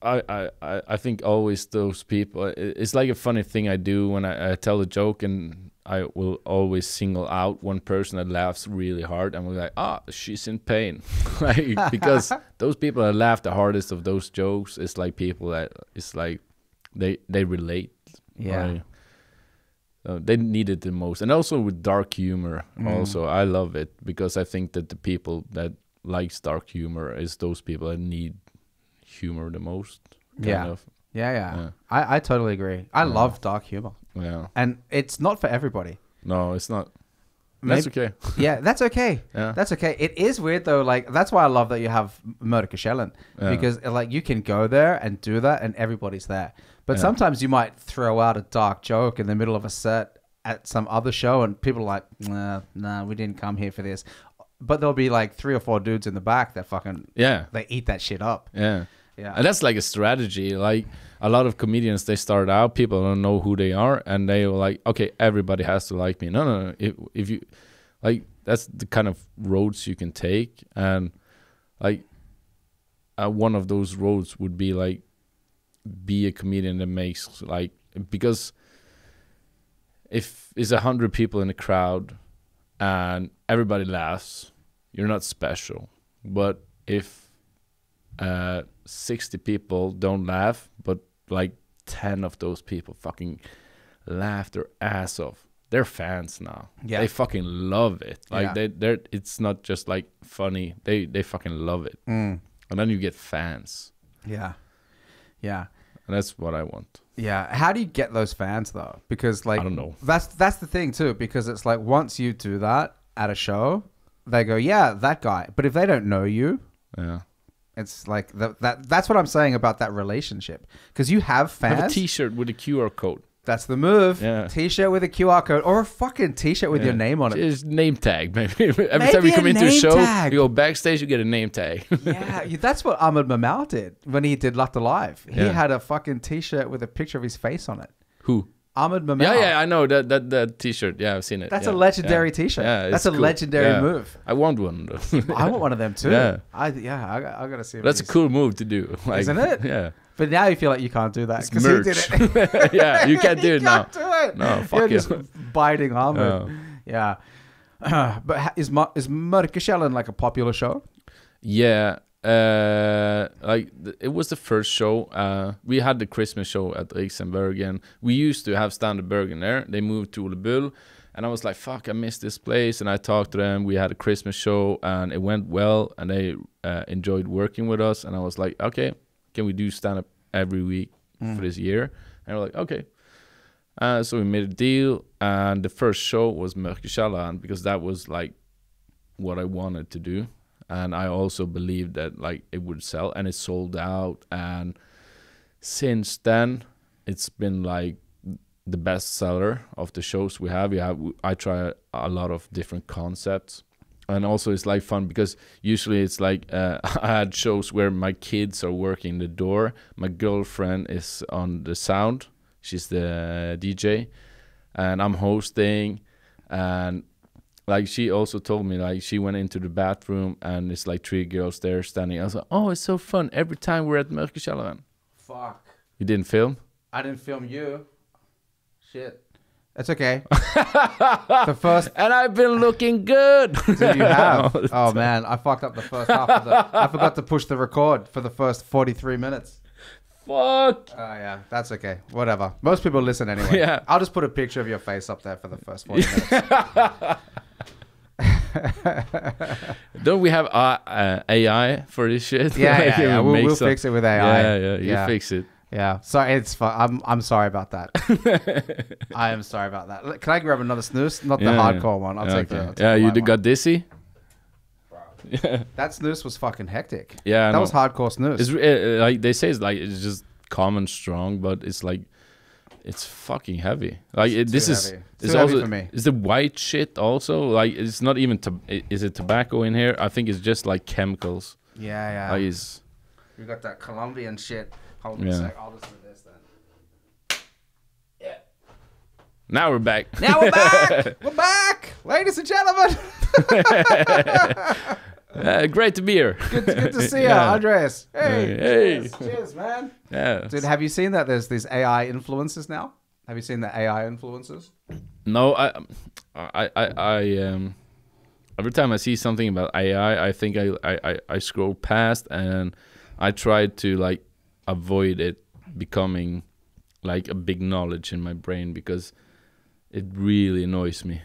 I think always those people, it's like a funny thing I do when I tell a joke, and I will always single out one person that laughs really hard, and we're like, she's in pain. Like, because those people that laugh the hardest of those jokes is like people that it's like they relate. Yeah. They need it the most. And also with dark humor, also, I love it because I think that the people that likes dark humor is those people that need humor the most. Yeah. I totally agree. I love dark humor. Yeah. And it's not for everybody. No, it's not. That's okay. Yeah, that's okay. Yeah. That's okay. It is weird though. Like, that's why I love that you have Mørke kjelleren, because like you can go there and do that and everybody's there. But sometimes you might throw out a dark joke in the middle of a set at some other show and people are like, nah, we didn't come here for this. But there'll be like 3 or 4 dudes in the back that fucking, they eat that shit up. Yeah. Yeah. And that's like a strategy. Like a lot of comedians, they start out, people don't know who they are, and they were like, okay, everybody has to like me. No. If you like, that's the kind of roads you can take, and like one of those roads would be like be a comedian that makes like, because if it's 100 people in a crowd and everybody laughs, you're not special. But if 60 people don't laugh, but like 10 of those people fucking laugh their ass off, they're fans now. Yeah. They fucking love it. Like they're it's not just like funny. They fucking love it. And then you get fans. Yeah. Yeah. And that's what I want. Yeah. How do you get those fans though? Because like, I don't know. That's the thing too, because it's like once you do that at a show, they go, yeah, that guy. But if they don't know you, it's like that's what I'm saying about that relationship. Because you have fans. Have a t-shirt with a QR code. That's the move. Yeah. T-shirt with a QR code, or a fucking T-shirt with your name on it. Just name tag, maybe. Every time you come into a show, you go backstage, you get a name tag. Yeah, that's what Ahmed Mamal did when he did Locked Alive. He had a fucking T-shirt with a picture of his face on it. Who? Ahmed Mamal. Yeah, I know that T-shirt. Yeah, I've seen it. That's a legendary T-shirt. Yeah, that's a cool. Legendary move. I want one. I want one of them too. I gotta see. That's a cool move to do, like, isn't it? Yeah. But now you feel like you can't do that because he did it. Yeah, you can't do it now. Do it. No, fuck you. Just biting Ahmed. Yeah. But is Mørke kjelleren like a popular show? Yeah. Like it was the first show. We had the Christmas show at Bergen. We used to have stand-up Bergen there. They moved to Ulebull, and I was like, fuck, I miss this place. And I talked to them. We had a Christmas show, and it went well, and they enjoyed working with us. And I was like, okay, can we do stand-up every week for this year? And we're like, okay. So we made a deal, and the first show was Mørke kjelleren, because that was like what I wanted to do. And I also believed that like it would sell, and it sold out. And since then, it's been like the best seller of the shows we have. I try a lot of different concepts, and also it's like fun because usually it's like I had shows where my kids are working the door, my girlfriend is on the sound, she's the DJ, and I'm hosting, and like she also told me like she went into the bathroom and it's like 3 girls there standing. I was like, oh, it's so fun every time we're at Mørke kjelleren. Fuck. You didn't film? I didn't film you. Shit. That's okay. The first, and I've been looking good. Dude, you have. Oh man, I fucked up the first half of I forgot to push the record for the first 43 minutes. Fuck. Oh yeah, that's okay. Whatever. Most people listen anyway. Yeah. I'll just put a picture of your face up there for the first 40 minutes. Don't we have AI for this shit? Yeah. We'll fix it with AI. Yeah. You fix it. Yeah. Sorry, it's fun. I'm sorry about that. I am sorry about that. Can I grab another snooze? Not the hardcore one. I'll take the. Yeah, you got dizzy. Yeah. That snooze was fucking hectic. Yeah, that was hardcore snooze. It's like they say, it's just calm and strong, but it's like it's fucking heavy. Like this is it's also for me. Is the white shit also like it's not even is it tobacco in here? I think it's just like chemicals. Yeah. Like we got that Colombian shit. Hold on a sec. I'll listen to this then. Yeah. Now we're back. We're back, ladies and gentlemen. Great to be here. Good to see you, Andreas. Hey. Cheers, man. Yeah. Dude, have you seen that there's these AI influencers now? Have you seen the AI influencers? No, I every time I see something about AI, I think I scroll past, and I try to like avoid it becoming like a big knowledge in my brain, because it really annoys me.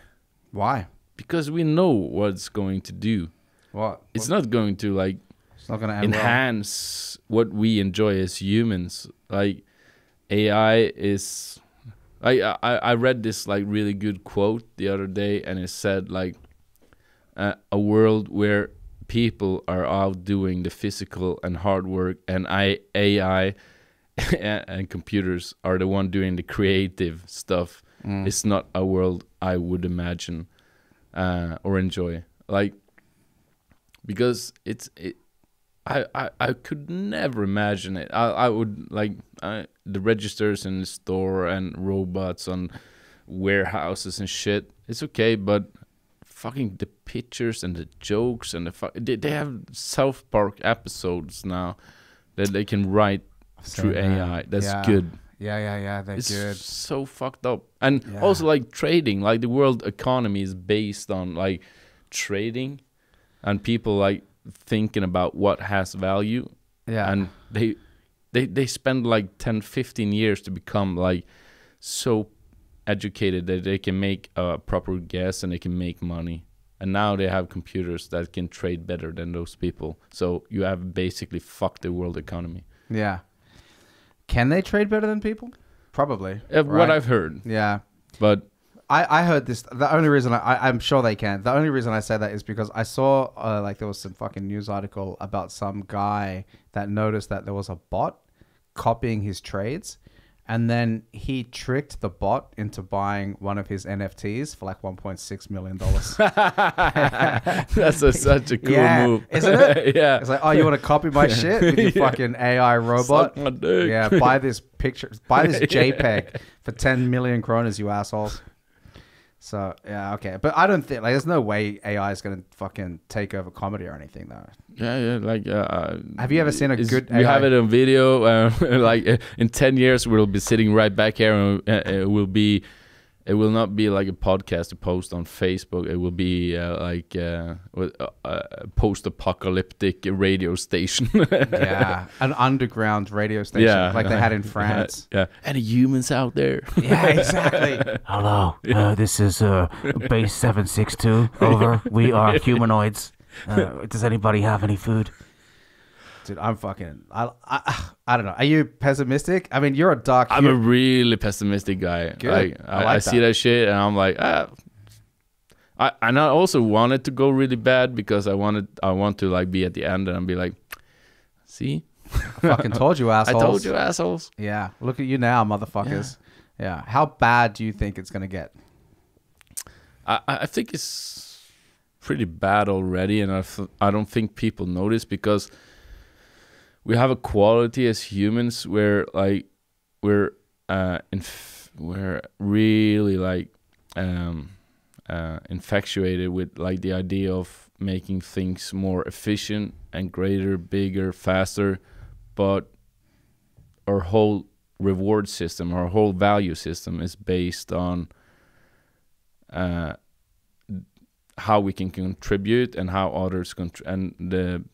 Why? Because we know what it's going to do. What? It's not going to like it's not going to enhance what we enjoy as humans. Like AI is like I read this like really good quote the other day, and it said like a world where people are out doing the physical and hard work, and AI and computers are the one doing the creative stuff. It's not a world I would imagine or enjoy. Like, because I could never imagine it. I would like the registers in the store and robots on warehouses and shit. It's okay, but fucking the pictures and the jokes and they have South Park episodes now that they can write through AI. That's good. Yeah. They're good. So fucked up. And also like trading, like the world economy is based on like trading and people like thinking about what has value. Yeah. And they spend like 10, 15 years to become like so educated that they can make a proper guess and they can make money. And now they have computers that can trade better than those people. So you have basically fucked the world economy. Yeah. Can they trade better than people? Probably. Right? What I've heard. Yeah. But I heard this. The only reason I'm sure they can. The only reason I say that is because I saw like there was some fucking news article about some guy that noticed that there was a bot copying his trades. And then he tricked the bot into buying one of his NFTs for like $1.6 million. That's such a cool move. Isn't it? Yeah. It's like, oh, you want to copy my shit with your fucking AI robot? Suck my dick. Yeah, buy this picture, buy this JPEG for 10 million kroners, you assholes. So, yeah, okay. But I don't think, like, there's no way AI is going to fucking take over comedy or anything, though. Yeah, like... have you ever seen a good AI? We have it on video. Like, in 10 years, we'll be sitting right back here, and it will not be like a podcast to post on Facebook. It will be like a post-apocalyptic radio station. Yeah, an underground radio station, like they had in France. Yeah, any humans out there? Yeah, exactly. Hello, this is base 762. Over. We are humanoids. Does anybody have any food? Dude, I'm fucking... I don't know. Are you pessimistic? I mean, you're a dark... I'm a really pessimistic guy. Good. Like, I see that shit and I'm like, and I also want it to go really bad because I want to like be at the end and be like, see? I fucking told you, assholes. I told you, assholes. Yeah. Look at you now, motherfuckers. Yeah. How bad do you think it's going to get? I think it's pretty bad already, and I don't think people notice because... we have a quality as humans where like we're really like infatuated with like the idea of making things more efficient and greater, bigger, faster, but our whole reward system, our whole value system is based on how we can contribute and how others and the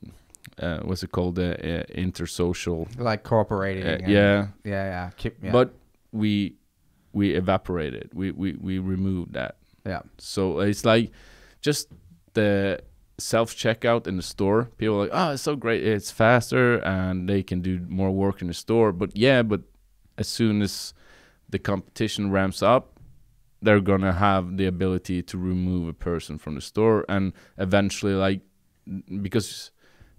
what's it called, the intersocial, like cooperating. Yeah. But we evaporate it. We remove that. Yeah. So it's like just the self-checkout in the store. People are like, oh, it's so great. It's faster and they can do more work in the store. But as soon as the competition ramps up, they're going to have the ability to remove a person from the store. And eventually, like, because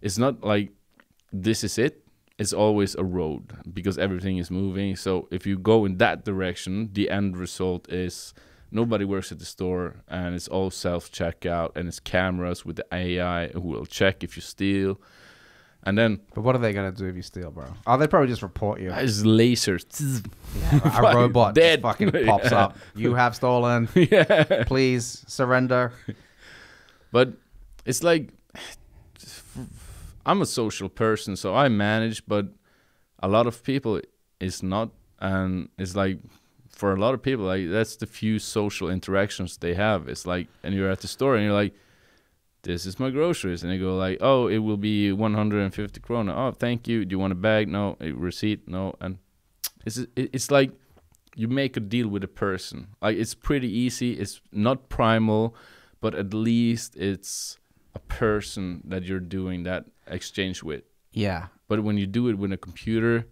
it's not like this is it. It's always a road because everything is moving. So if you go in that direction, the end result is nobody works at the store and it's all self-checkout and it's cameras with the AI who will check if you steal. And then... But what are they going to do if you steal, bro? Oh, they probably just report you. It's lasers. Yeah, a robot just fucking pops up. You have stolen. Yeah. Please surrender. But it's like... I'm a social person, so I manage, but a lot of people is not, and it's like for a lot of people, like that's the few social interactions they have. It's like, and you're at the store and you're like, this is my groceries, and they go like, oh, it will be 150 krona. Oh, thank you. Do you want a bag? No. A receipt? No. And it's like you make a deal with a person. Like it's pretty easy. It's not primal, but at least it's a person that you're doing that exchange with. Yeah. But when you do it with a computer,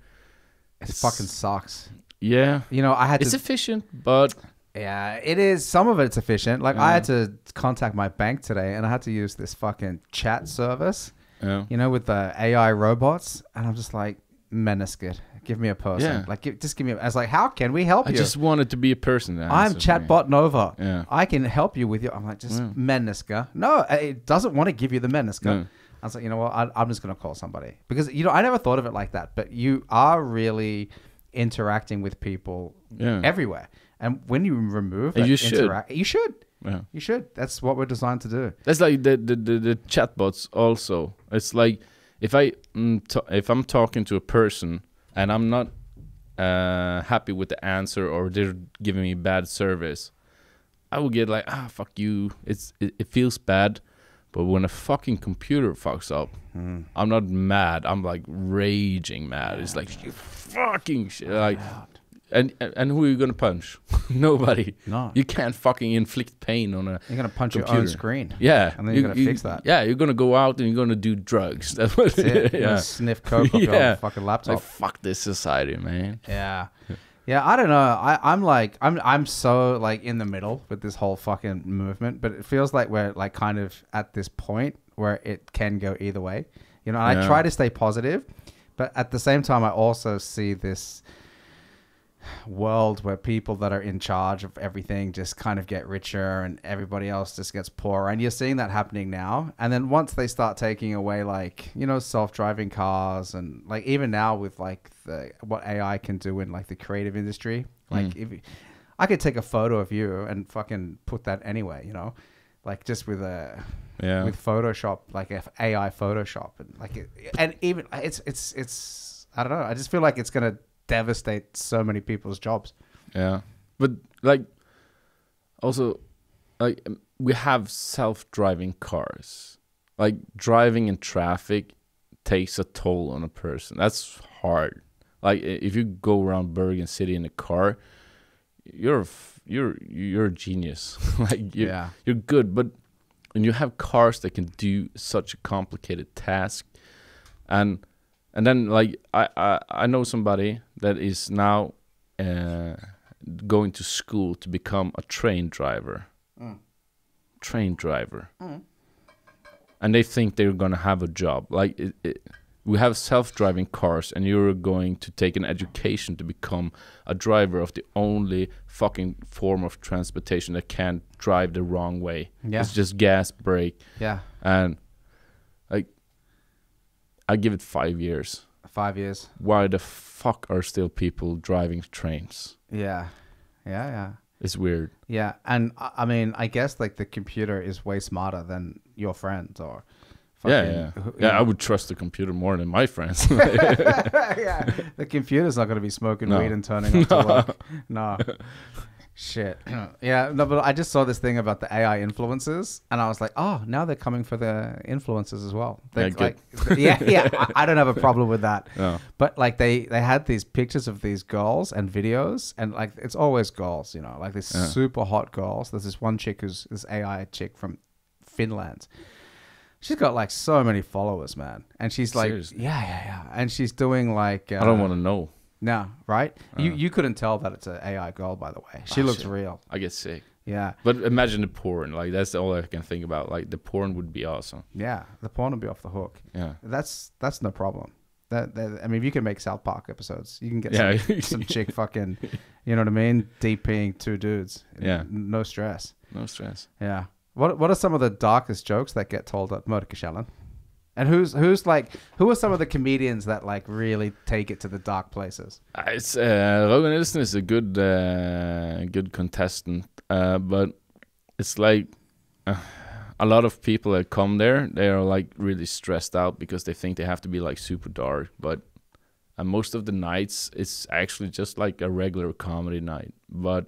it fucking sucks. Yeah. You know, it's efficient, but yeah, it is. Some of it's efficient. Like I had to contact my bank today and I had to use this fucking chat service, you know, with the AI robots. And I'm just like, Meniscus, give me a person. Yeah. Like, just give me I was like, how can we help you? I just wanted to be a person. I'm chatbot Nova. Yeah. I can help you with your... I'm like, just Meniscus. No, it doesn't want to give you the Meniscus. No. I was like, you know what? I'm just going to call somebody. Because, you know, I never thought of it like that. But you are really interacting with people everywhere. And when you remove you should. You should. Yeah. You should. That's what we're designed to do. That's like the chatbots also. It's like if I'm talking to a person and I'm not happy with the answer or they're giving me bad service, I will get like, fuck you. It feels bad. But when a fucking computer fucks up, I'm not mad. I'm like raging mad. It's like, you fucking shit. Like, and who are you gonna punch? Nobody. No. You can't fucking inflict pain on a. You're gonna punch computer. your own screen. Yeah. And then you're gonna fix that. Yeah, you're gonna go out and you're gonna do drugs. That's it. Yeah. Sniff coke off your fucking laptop. Like, fuck this society, man. Yeah. Yeah, I don't know. I'm so like in the middle with this whole fucking movement, but it feels like we're like kind of at this point where it can go either way. You know, I try to stay positive, but at the same time I also see this world where people that are in charge of everything just kind of get richer and everybody else just gets poorer, and you're seeing that happening now. And then once they start taking away, like, you know, self-driving cars, and like even now with like what AI can do in like the creative industry, like if I could take a photo of you and fucking put that anywhere, you know, like just with with Photoshop, like AI Photoshop, and like and even it's I don't know, I just feel like it's gonna devastate so many people's jobs. Yeah, but like also like we have self-driving cars. Like driving in traffic takes a toll on a person. That's hard. Like if you go around Bergen city in a car, you're a genius. Like you're good. But when you have cars that can do such a complicated task, and then like I know somebody that is now going to school to become a train driver. Train driver. And they think they're gonna have a job. Like we have self-driving cars, and you're going to take an education to become a driver of the only fucking form of transportation that can't drive the wrong way. Yeah. It's just gas, brake. Yeah. And like I give it 5 years. 5 years. Why the fuck are still people driving trains? Yeah. It's weird. Yeah, and I mean, I guess like the computer is way smarter than your friends or. Yeah. I would trust the computer more than my friends. Yeah, the computer's not going to be smoking weed and turning up to work. No. Shit. Yeah, no, but I just saw this thing about the AI influencers, and I was like, oh, now they're coming for the influencers as well. I don't have a problem with that. No. But like they had these pictures of these girls and videos, and like it's always girls, you know, like these super hot girls. There's this one chick who's this AI chick from Finland. She's got like so many followers, man, and she's like, seriously? Yeah, and she's doing like I don't want to know. No, right? You couldn't tell that it's an AI girl, by the way. She looks real. I get sick. Yeah. But imagine the porn. Like, that's all I can think about. Like, the porn would be awesome. Yeah, the porn would be off the hook. Yeah. That's no problem. I mean, if you can make South Park episodes, you can get some chick fucking, you know what I mean? DPing two dudes. Yeah. No stress. No stress. Yeah. What are some of the darkest jokes that get told at Mørke, kjelleren? And who are some of the comedians that like really take it to the dark places? It's Rogan Nilsson is a good contestant, but it's like a lot of people that come there, they are like really stressed out because they think they have to be like super dark. But most of the nights, it's actually just like a regular comedy night. But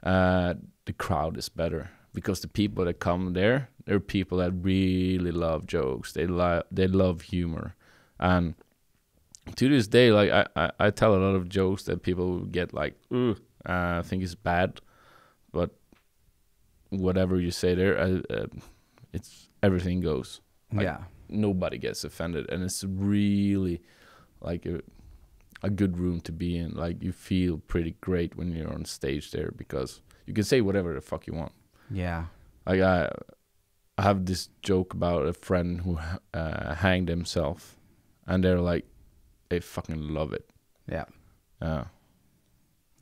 the crowd is better. Because the people that come there, they're people that really love jokes. They love humor, and to this day, like I tell a lot of jokes that people get like, I think it's bad, but whatever you say there, it's everything goes. Like, nobody gets offended, and it's really like a good room to be in. Like you feel pretty great when you're on stage there because you can say whatever the fuck you want. Yeah. Like I have this joke about a friend who hanged himself, and they're like, they fucking love it. Yeah. Yeah.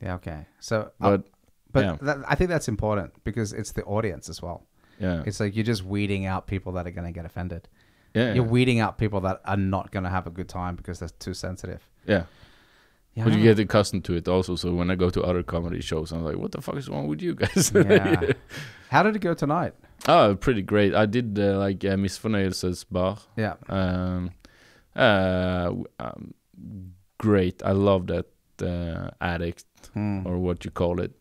Yeah. Okay. So, but I think that's important because it's the audience as well. Yeah. It's like you're just weeding out people that are going to get offended. Yeah. You're weeding out people that are not going to have a good time because they're too sensitive. Yeah. Yeah, but you get accustomed to it also. So when I go to other comedy shows, I'm like, what the fuck is wrong with you guys? Yeah. How did it go tonight? Oh, pretty great. I did Missfornøyelsens bar. Yeah. Great. I love that addict or what you call it.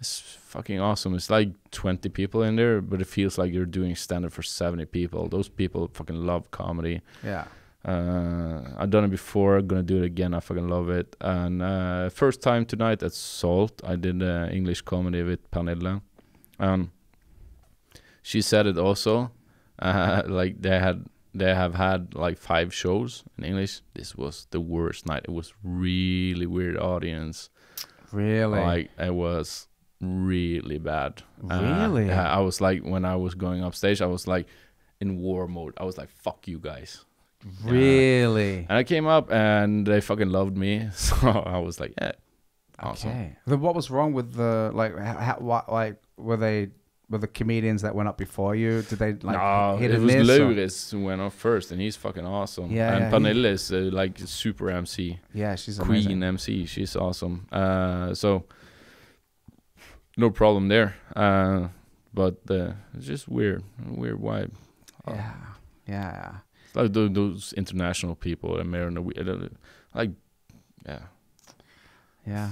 It's fucking awesome. It's like 20 people in there, but it feels like you're doing stand-up for 70 people. Those people fucking love comedy. Yeah. I've done it before. Gonna do it again. I fucking love it. And first time tonight at Salt, I did English comedy with Pernille. She said it also. Like they have had like 5 shows in English. This was the worst night. It was really weird audience. Really? Like it was really bad. Really? I was like, when I was going upstage, I was like in war mode. I was like, fuck you guys. Really? And I came up and they fucking loved me. So I was like, yeah, awesome. Okay. Then what was wrong with the were the comedians that went up before you? Did they like hit it and was miss? Lauritz who went up first, and he's fucking awesome. Yeah, and yeah, Pernille is like super MC. Yeah, she's Queen amazing. MC. She's awesome. So no problem there. But it's just weird vibe. Yeah, yeah. It's like those international people, like, yeah. Yeah.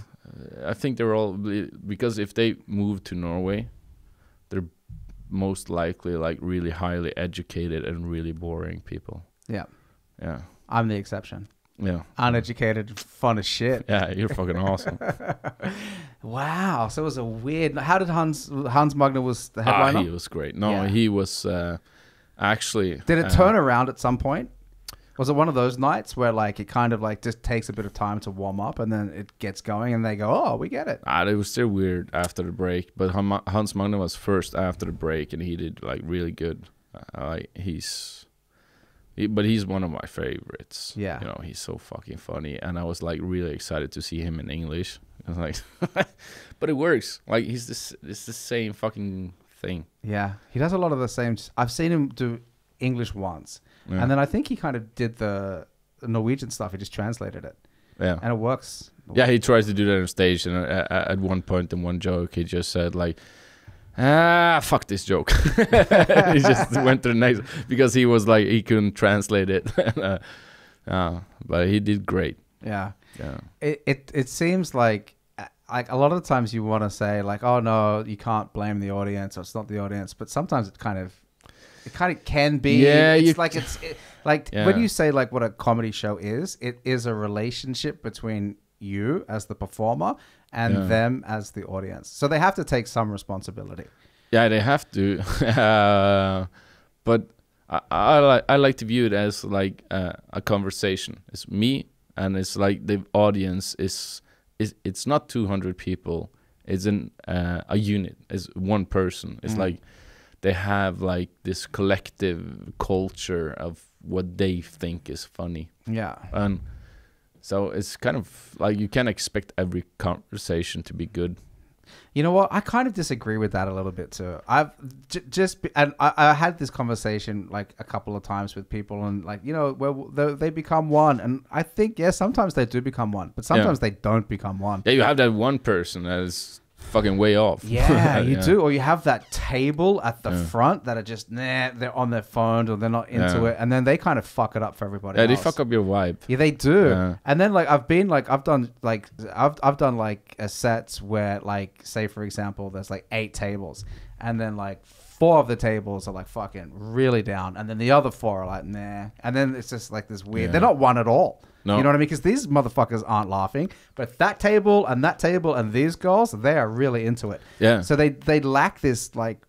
I think they're all, because if they move to Norway, they're most likely like really highly educated and really boring people. Yeah. Yeah. I'm the exception. Yeah. Uneducated, fun as shit. Yeah, you're fucking awesome. Wow. So it was a weird. How did Hans Magner was the headliner? He was great. No, Yeah. he was actually. Did it turn around at some point? Was it one of those nights where like it kind of like just takes a bit of time to warm up and then it gets going and they go, oh, we get it. It was still weird after the break, but Hans Magner was first after the break and he did like really good. But he's one of my favorites. Yeah. You know, he's so fucking funny. And I was like really excited to see him in English. I was like, but it works. Like it's the same fucking thing. Yeah. He does a lot of the same. I've seen him do English once. Yeah. And then I think he kind of did the Norwegian stuff. He just translated it. Yeah. And it works. Yeah, he tries to do that on stage. And at one point in one joke, he just said like, fuck this joke. He just went to the next, because he was like, he couldn't translate it. But he did great. Yeah. Yeah. It seems like a lot of the times you want to say like, oh no, you can't blame the audience or it's not the audience. But sometimes it kind of can be. Yeah, it's like Yeah. when you say like what a comedy show is, it is a relationship between you as the performer and them as the audience. So they have to take some responsibility. Yeah, they have to. But I like to view it as like a conversation. It's me, and it's like the audience is it's not 200 people. It's a unit. It's one person. It's like they have like this collective culture of what they think is funny. Yeah. And so it's kind of like you can't expect every conversation to be good. You know what? I kind of disagree with that a little bit too. I had this conversation like a couple of times with people, and like, you know, where they become one, and I think sometimes they do become one, but sometimes they don't become one. Yeah, you have that one person that is fucking way off. Yeah, you do. Or you have that table at the front that are just they're on their phones or they're not into it, and then they kind of fuck it up for everybody else. They fuck up your vibe. Yeah, they do. Yeah. And then like I've done sets where like, say for example, there's like 8 tables, and then like 4 of the tables are like fucking really down, and then the other 4 are like nah, and then it's just like this weird. They're not one at all. No. You know what I mean? Because these motherfuckers aren't laughing, but that table and these girls, they are really into it. Yeah. So they lack this like,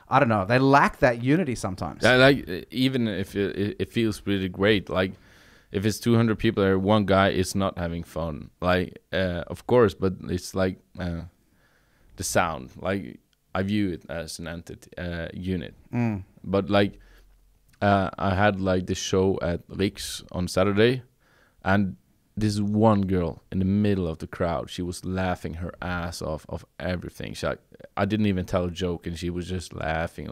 I don't know, they lack that unity sometimes. Yeah, like even if it feels really great, like if it's 200 people there, one guy is not having fun. Like of course, but it's like the sound. Like I view it as an entity unit. But like I had like this show at Riks on Saturday. And this one girl in the middle of the crowd, she was laughing her ass off of everything. I didn't even tell a joke, and she was just laughing.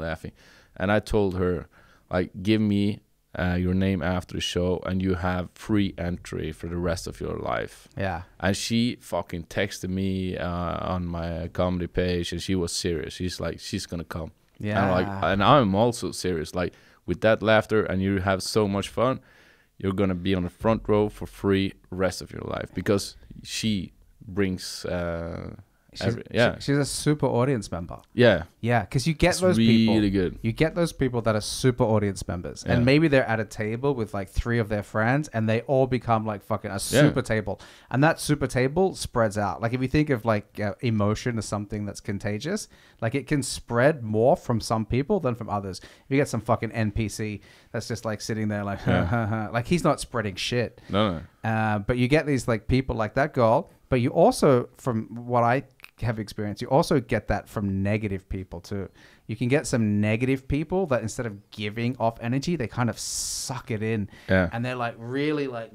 And I told her, like, give me your name after the show, and you have free entry for the rest of your life. Yeah. And she fucking texted me on my comedy page, and she was serious. She's like, she's gonna come. Yeah. And I'm also serious. Like, with that laughter, and you have so much fun, you're gonna be on the front row for free rest of your life, because she brings she's a super audience member. Yeah, because you get it's those really people. good. You get those people that are super audience members, and maybe they're at a table with like 3 of their friends, and they all become like fucking a super table, and that super table spreads out. Like, if you think of like emotion as something that's contagious, like it can spread more from some people than from others. If you get some fucking NPC that's just like sitting there like like he's not spreading shit. No. But you get these like people like that girl. But you also, from what I have experienced, you also get that from negative people too. You can get some negative people that instead of giving off energy, they kind of suck it in. Yeah. And they're like really like,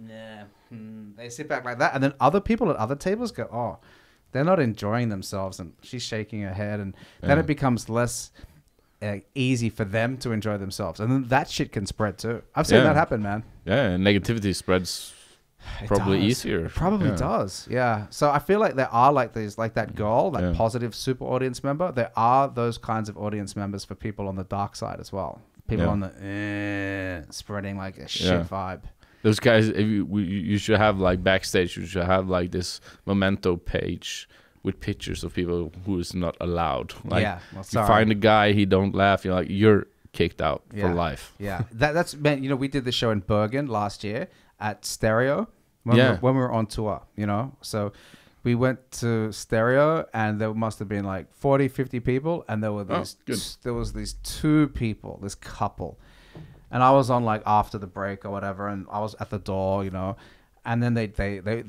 they sit back like that. And then other people at other tables go, oh, they're not enjoying themselves. And she's shaking her head. And then it becomes less easy for them to enjoy themselves. And then that shit can spread too. I've seen that happen, man. Yeah, and negativity spreads probably easier. It probably does. Yeah. So I feel like there are like these, like that girl, that positive super audience member. There are those kinds of audience members for people on the dark side as well. People on the spreading like a shit vibe. Those guys, you should have like backstage. You should have like this memento page with pictures of people who is not allowed. Like, you find a guy, he don't laugh. You're like, you're kicked out for life. Yeah. That's meant. You know, we did the show in Bergen last year at Stereo. When we were on tour, you know, so we went to Stereo, and there must have been like 40, 50 people, and there were these 2 people, this couple, and I was on like after the break or whatever, and I was at the door, you know, and then they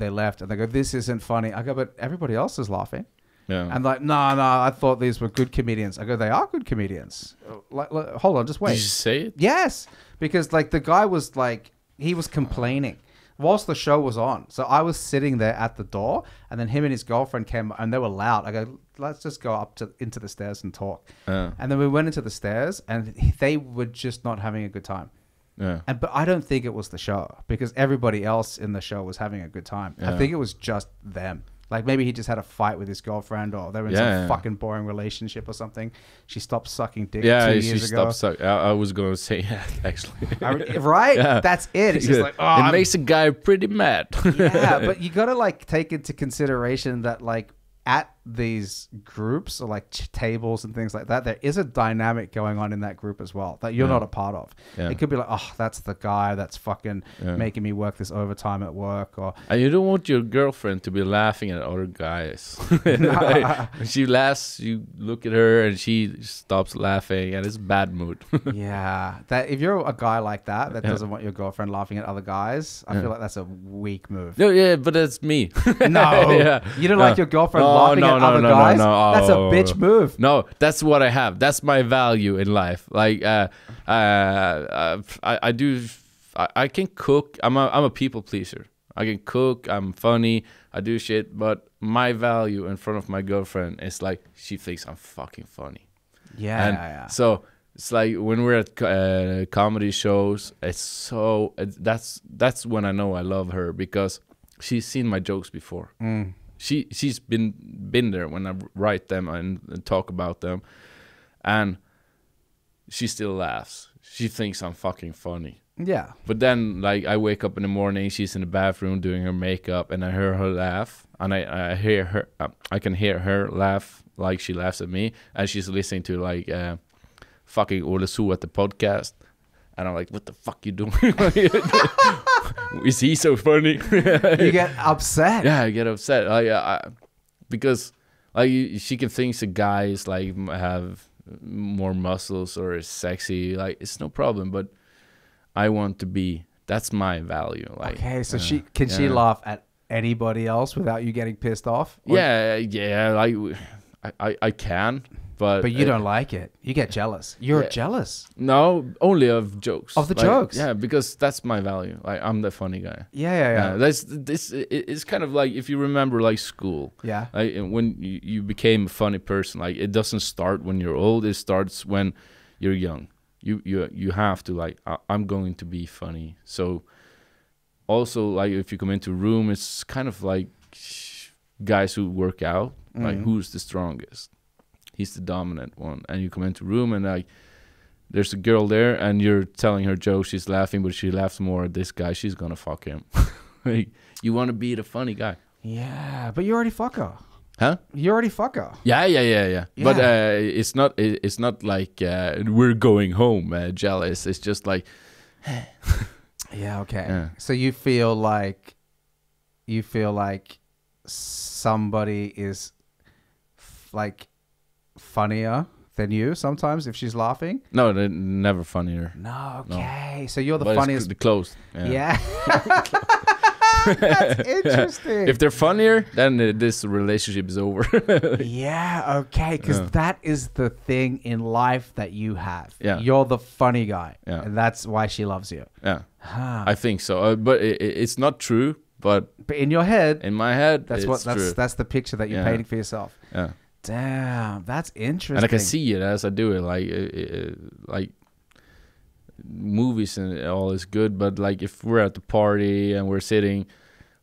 left, and they go, "This isn't funny." I go, "But everybody else is laughing." Yeah. And like, no, I thought these were good comedians. I go, "They are good comedians." Like hold on, just wait. Did you say it? Yes, because like the guy was like, he was complaining whilst the show was on. So I was sitting there at the door, and then him and his girlfriend came, and they were loud. I go, let's just go up into the stairs and talk. And then we went into the stairs, and they were just not having a good time. Yeah. But I don't think it was the show, because everybody else in the show was having a good time. I think it was just them. Like maybe he just had a fight with his girlfriend, or they were in some fucking boring relationship or something. She stopped sucking dick 2 years ago. I was going to say that, actually. Right? Yeah. That's it. It's just like, it makes a guy pretty mad. Yeah, but you got to like take into consideration that like at these groups or like tables and things like that, there is a dynamic going on in that group as well that you're not a part of. It could be like, oh, that's the guy that's fucking making me work this overtime at work, or and you don't want your girlfriend to be laughing at other guys. Like, when she laughs, you look at her and she stops laughing, and it's a bad mood. Yeah, that if you're a guy like that doesn't want your girlfriend laughing at other guys, I feel like that's a weak move. No, but that's me. No, you don't like your girlfriend laughing at other guys? No. That's a bitch move. No, that's what I have. That's my value in life. Like, I can cook. I'm a people pleaser. I can cook. I'm funny. I do shit. But my value in front of my girlfriend is like, she thinks I'm fucking funny. Yeah. So it's like when we're at comedy shows, that's when I know I love her, because she's seen my jokes before. She's been there when I write them and talk about them, and she still laughs. She thinks I'm fucking funny. Yeah. But then, like, I wake up in the morning, she's in the bathroom doing her makeup, and I hear her laugh, and I hear her. I can hear her laugh like she laughs at me, and she's listening to like fucking Ole So at the podcast. And I'm like, what the fuck you doing? Is he so funny? You get upset. Yeah, I get upset. Because like she can think the guys like have more muscles or is sexy. Like, it's no problem, but I want to be. That's my value. Like, okay, so she laugh at anybody else without you getting pissed off? Or? Yeah. Like I can. But you don't like it. You get jealous. You're jealous. No, only of jokes. Of the jokes. Yeah, because that's my value. Like, I'm the funny guy. Yeah. It's kind of like, if you remember like school. Yeah. Like when you became a funny person, like it doesn't start when you're old. It starts when you're young. you have to like I'm going to be funny. So also like if you come into a room, it's kind of like guys who work out, like who's the strongest? He's the dominant one. And you come into a room and like there's a girl there and you're telling her jokes, she's laughing, but she laughs more at this guy, she's gonna fuck him. Like, you want to be the funny guy. Yeah, but you already fuck her. Huh? You already fuck her. Yeah. But it's not like we're going home jealous. It's just like yeah, okay. Yeah. So you feel like somebody is like funnier than you sometimes if she's laughing? No, they're never funnier. No, okay. No. So you're the but funniest. It's close. Yeah. That's interesting. If they're funnier, then this relationship is over. Yeah, okay. Because that is the thing in life that you have. Yeah. You're the funny guy. Yeah. And that's why she loves you. Yeah. Huh. I think so. But it's not true. But in your head, in my head, that's true. That's the picture that you're painting for yourself. Yeah. Damn, that's interesting. And I can see it as I do it. Like movies and all is good, but like if we're at the party and we're sitting,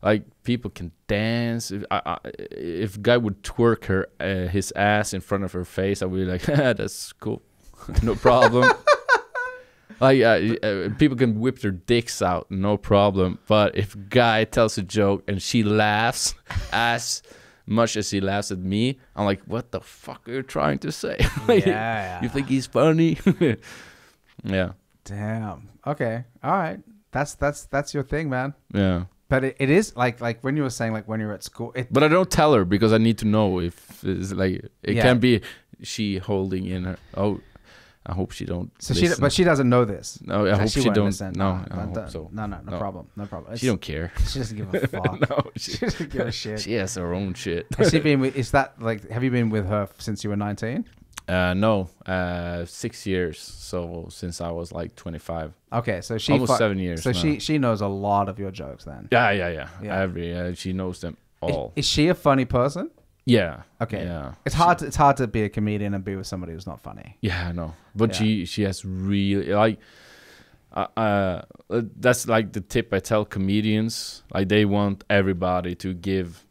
like people can dance. If guy would twerk his ass in front of her face, I would be like, that's cool, no problem. Like people can whip their dicks out, no problem. But if guy tells a joke and she laughs as much as he laughs at me, I'm like, what the fuck are you trying to say? Like, yeah. You think he's funny? Yeah. Damn. Okay. All right. That's your thing, man. Yeah. But it is like when you were saying like when you're at school. But I don't tell her because I need to know if it's like it can be she holding in her. Oh, I hope she don't. So listen. but she doesn't know this. No, I hope she don't. Listen. No, I hope so. No problem. No problem. She don't care. She doesn't give a fuck. No, she doesn't give a shit. She has her own shit. Has she been with? Is that like? Have you been with her since you were 19? No, 6 years. So since I was like 25. Okay, so she almost 7 years. So now. she knows a lot of your jokes then. Yeah. She knows them all. Is she a funny person? Yeah. Okay. Yeah. It's hard to be a comedian and be with somebody who's not funny. Yeah, I know. But she has really like that's like the tip I tell comedians. Like they want everybody to give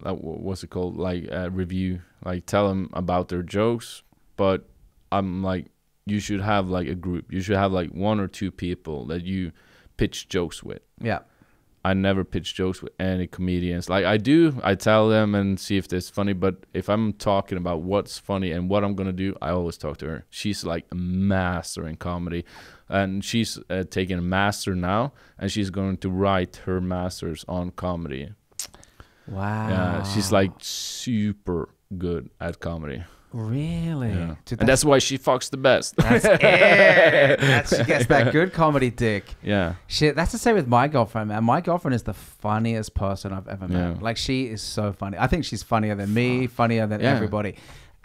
what's it called? Like a review. Like tell them about their jokes, but I'm like you should have like a group. You should have like 1 or 2 people that you pitch jokes with. Yeah. I never pitch jokes with any comedians. Like I tell them and see if it's funny. But if I'm talking about what's funny and what I'm going to do, I always talk to her. She's like a master in comedy. And she's taking a master now. And she's going to write her masters on comedy. Wow. Yeah, she's like super good at comedy. Really? Yeah. Dude, and that's why she fucks the best. That's it. She gets that good comedy dick. Yeah. Shit, that's the same with my girlfriend, man. My girlfriend is the funniest person I've ever met. Yeah. Like, she is so funny. I think she's funnier than me, funnier than everybody.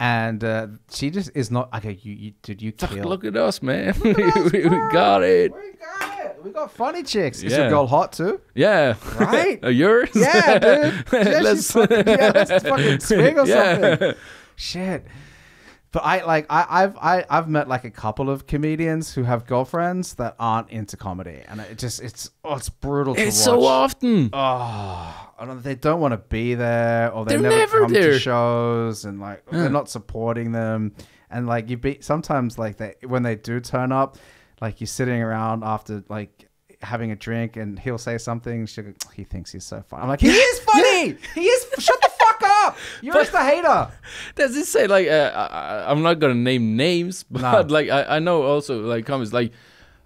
And she just is not... Okay, you kill. Look at us, man. we got it. We got it. We got funny chicks. Is Yeah. your girl hot too? Yeah. Right? Yours? Yeah, dude. Yeah, let's fucking swing or something. Shit. But I've met like a couple of comedians who have girlfriends that aren't into comedy, and it's brutal to watch. It's so often. They don't want to be there, or they They're never never come there. to shows, and like they're not supporting them. And like sometimes like when they do turn up, like you're sitting around after like having a drink, and he'll say something. He thinks he's so funny. I'm like, he is funny. Yeah. He is. Shut the fuck up. You're just a hater. Does it say like I'm not gonna name names, but like I know also like comments like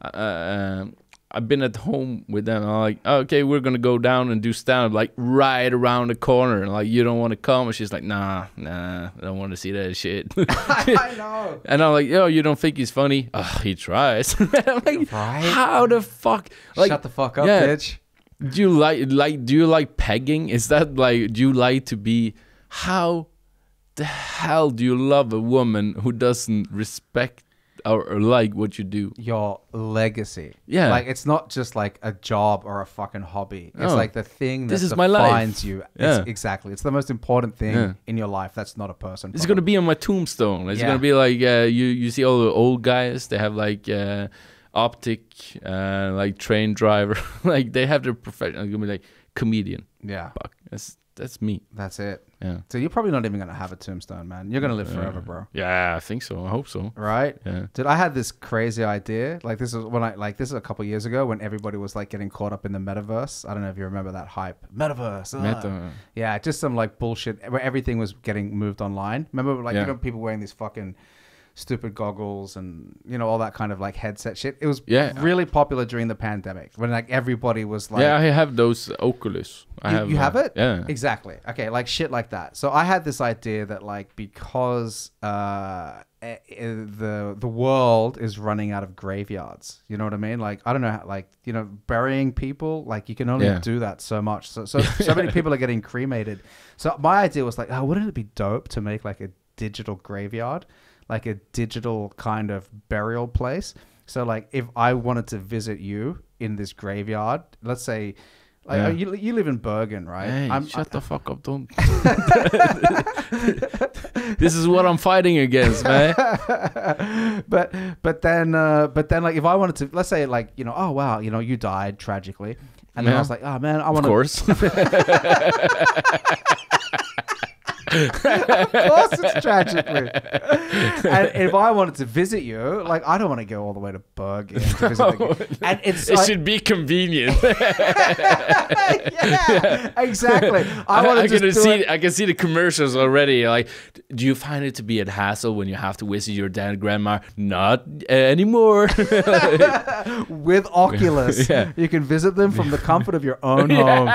I've been at home with them. I'm like, okay, we're gonna go down and do stand up like right around the corner, and like you don't want to come, and she's like, nah, I don't want to see that shit. I know. And I'm like, yo, you don't think he's funny? He tries. I'm like, right? How the fuck? Like, shut the fuck up, bitch. Do you like pegging? Is that like, do you like to be? How the hell do you love a woman who doesn't respect or like what you do. Your legacy. Yeah. Like, it's not just like a job or a fucking hobby. It's No. like the thing that This is my life. defines you. Yeah. Exactly. It's the most important thing Yeah. in your life. That's not a person. It's gonna be on my tombstone. It's gonna be like you see all the old guys. They have like optic, like train driver. Like they have their profession. It's gonna be like comedian. Yeah. Bach. That's me. That's it. Yeah. So you're probably not even gonna have a tombstone, man. You're gonna live forever, bro. Yeah, I think so. I hope so. Right? Yeah. Dude, I had this crazy idea. Like this is a couple years ago when everybody was like getting caught up in the metaverse. I don't know if you remember that hype. Metaverse. Yeah, just some like bullshit where everything was getting moved online. Remember like you know people wearing these fucking stupid goggles and all that kind of like headset shit. It was really popular during the pandemic when like everybody was like, I have those Oculus. You have it? Yeah, exactly. Okay, like shit like that. So I had this idea that like because the world is running out of graveyards, you know what I mean? Like I don't know, like burying people, like you can only do that so much. So many people are getting cremated. So my idea was like, wouldn't it be dope to make like a digital graveyard? Like a digital kind of burial place. So like if I wanted to visit you in this graveyard, let's say like you live in Bergen, right? Hey, shut the fuck up, don't. This is what I'm fighting against, man. but then like if I wanted to, let's say like oh wow, you died tragically, and then I was like, oh man, I want to. Of course. Of course it's tragically. And if I wanted to visit you, like I don't want to go all the way to Bergen to visit and it should be convenient. Yeah, exactly. I can see the commercials already. Like, do you find it to be a hassle when you have to visit your dad and grandma? Not anymore. With Oculus, you can visit them from the comfort of your own home.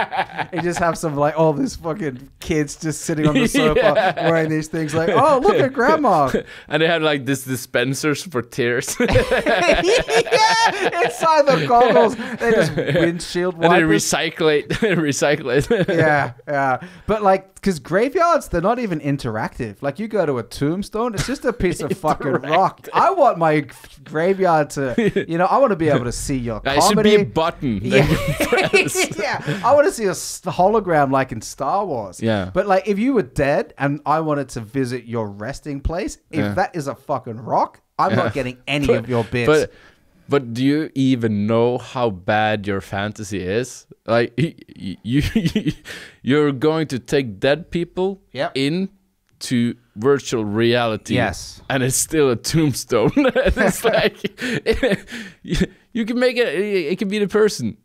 You just have some like all these fucking kids just sitting on the sofa wearing these things like, oh, look at grandma. And they had like this dispensers for tears. Inside the goggles. They just windshield wipers. And they recycle it. Yeah. But like, because graveyards, they're not even interactive. Like you go to a tombstone, it's just a piece of fucking rock. I want my graveyard to, I want to be able to see your comedy. It should be a button. Yeah. I want to see a hologram like in Star Wars. Yeah. But like if you were dead and I wanted to visit your resting place, if that is a fucking rock, I'm not getting any of your bits. But do you even know how bad your fantasy is? Like you're going to take dead people into virtual reality. Yes. And it's still a tombstone. It's like you can make it can be the person.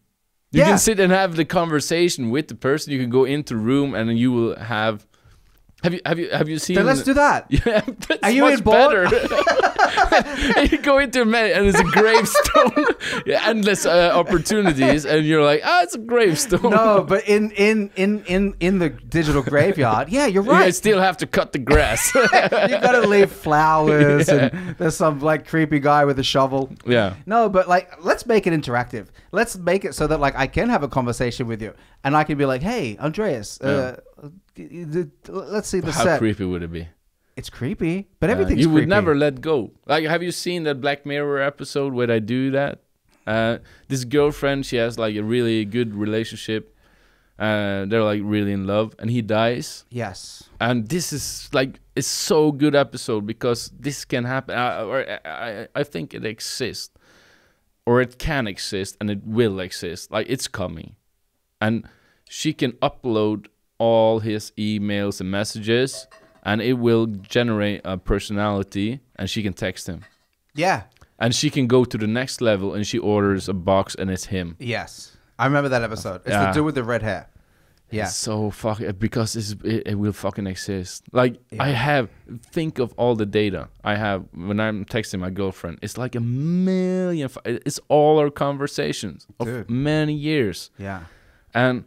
You can sit and have the conversation with the person. You can go into the room and you will have you seen? Then let's do that. Yeah, are you in better? You go into a man and it's a gravestone. Endless opportunities, and you're like, it's a gravestone. No, but in the digital graveyard, you're right. You still have to cut the grass. You gotta leave flowers, and there's some like creepy guy with a shovel. Yeah. No, but like, let's make it interactive. Let's make it so that like I can have a conversation with you, and I can be like, hey, Andreas. Let's see the set. How creepy would it be? It's creepy, but everything's you creepy. would never let go. Like, have you seen that Black Mirror episode where I do that? This girlfriend, she has like a really good relationship. They're like really in love, and he dies. Yes. And this is like, it's so good episode because this can happen. I think it exists, or it can exist, and it will exist. Like, it's coming, and she can upload all his emails and messages, and it will generate a personality, and she can text him. Yeah. And she can go to the next level, and she orders a box, and it's him. Yes. I remember that episode. It's the dude with the red hair. Yeah. It's so fucking, because it will fucking exist. Like, think of all the data I have when I'm texting my girlfriend. It's like a million, it's all our conversations of many years. Yeah. And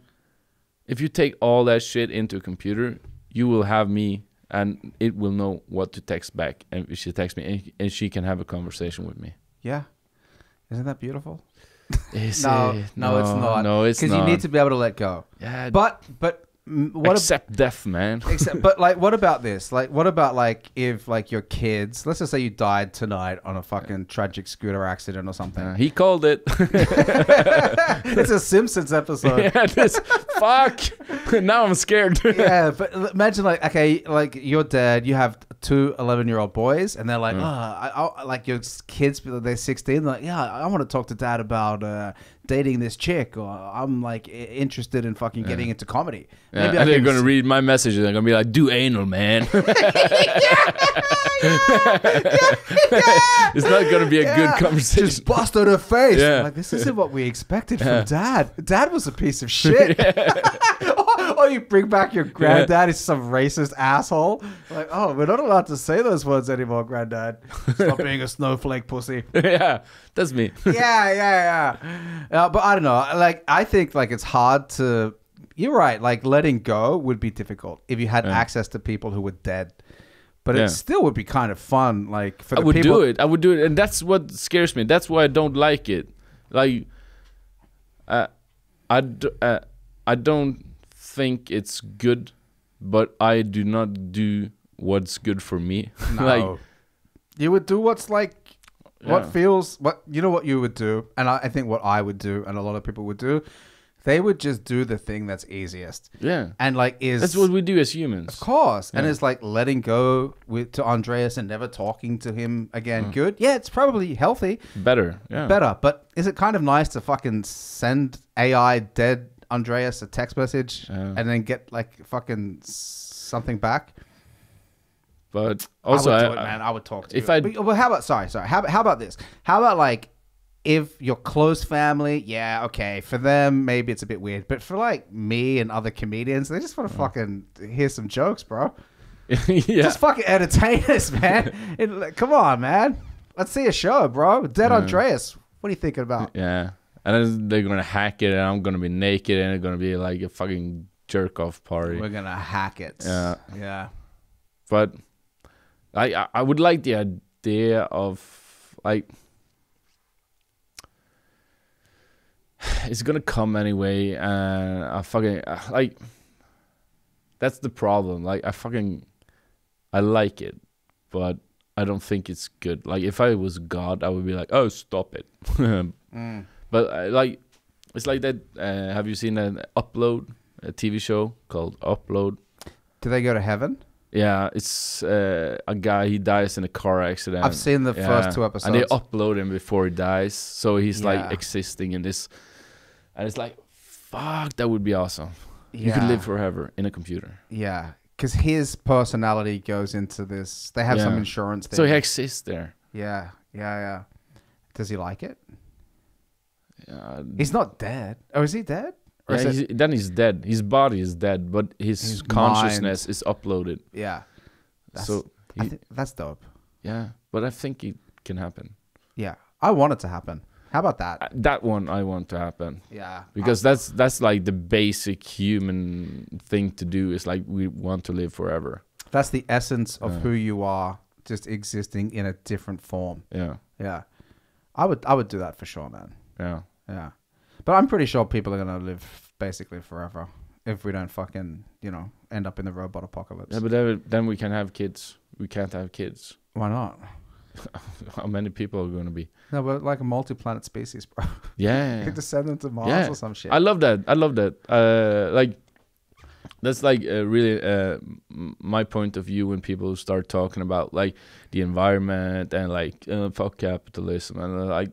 if you take all that shit into a computer, you will have me, and it will know what to text back. And she texts me, and she can have a conversation with me. Yeah. Isn't that beautiful? Is no, it? No, it's not. No, it's not. Because you need to be able to let go. Yeah. But Accept death, man. But like, what about this? Like, what about like if like your kids? Let's just say you died tonight on a fucking tragic scooter accident or something. He called it. It's a Simpsons episode. Yeah, fuck. Now I'm scared. Yeah, but imagine like, okay, like your dad, you have 2 11-year-old boys, and they're like, I like your kids, they're 16. They're like, yeah, I want to talk to dad about dating this chick, or I'm like interested in fucking getting into comedy. Yeah. Maybe and they're gonna read my message and they're gonna be like, do anal, man. It's not gonna be a good conversation. Just bust on her face. Yeah. Like, this isn't what we expected from dad. Dad was a piece of shit. Or you bring back your granddad, he's some racist asshole. Like, oh, we're not allowed to say those words anymore, granddad. Stop being a snowflake pussy. Yeah, that's me. Yeah. But I don't know. Like, I think like it's hard to. You're right. Like, letting go would be difficult if you had access to people who were dead. But it still would be kind of fun. Like, for the people. I would do it, and that's what scares me. That's why I don't like it. Like, I don't think it's good, but I do not do what's good for me. No. Like, you would do what's like, what feels, what, you know what you would do, and I think what I would do, and a lot of people would do, they would just do the thing that's easiest. Yeah. And like that's what we do as humans. Of course. Yeah. And it's like letting go to Andreas and never talking to him again. Good. Yeah, it's probably healthy. Better. Yeah. Better. But is it kind of nice to fucking send AI dead Andreas a text message and then get like fucking something back? But also, I would do it, man. I would talk to you. Well, how about, sorry. How about this? How about like, if your close family, yeah, okay, for them, maybe it's a bit weird. But for like me and other comedians, they just want to fucking hear some jokes, bro. Yeah. Just fucking entertain us, man. Come on, man. Let's see a show, bro. Dead Andreas. What are you thinking about? Yeah. And then they're going to hack it, and I'm going to be naked, and it's going to be like a fucking jerk-off party. We're going to hack it. Yeah. Yeah. But I would like the idea of, like, it's gonna come anyway, and I fucking like. That's the problem. Like, I like it, but I don't think it's good. Like, if I was God, I would be like, oh, stop it. But like, it's like that. Have you seen a TV show called Upload? Do they go to heaven? Yeah, it's a guy, he dies in a car accident. I've seen the first 2 episodes. And they upload him before he dies, so he's like existing in this. And it's like, fuck, that would be awesome. Yeah. You could live forever in a computer. Yeah, because his personality goes into this. They have some insurance there. So he exists there. Yeah. Does he like it? He's not dead. Oh, is he dead? Or then he's dead. His body is dead, but his consciousness is uploaded. Yeah. I think that's dope. Yeah, but I think it can happen. Yeah, I want it to happen. How about that? That one I want to happen. Yeah. Because that's like the basic human thing to do, is like we want to live forever. That's the essence of who you are, just existing in a different form. Yeah. Yeah. I would do that for sure, man. Yeah. Yeah. But I'm pretty sure people are going to live basically forever if we don't fucking, end up in the robot apocalypse. Yeah, but then we can have kids. We can't have kids. Why not? How many people are going to be? No, we're like a multi-planet species, bro. Yeah. You could just send them to Mars or some shit. I love that. Like, that's like really my point of view when people start talking about like the environment and like fuck capitalism, and like,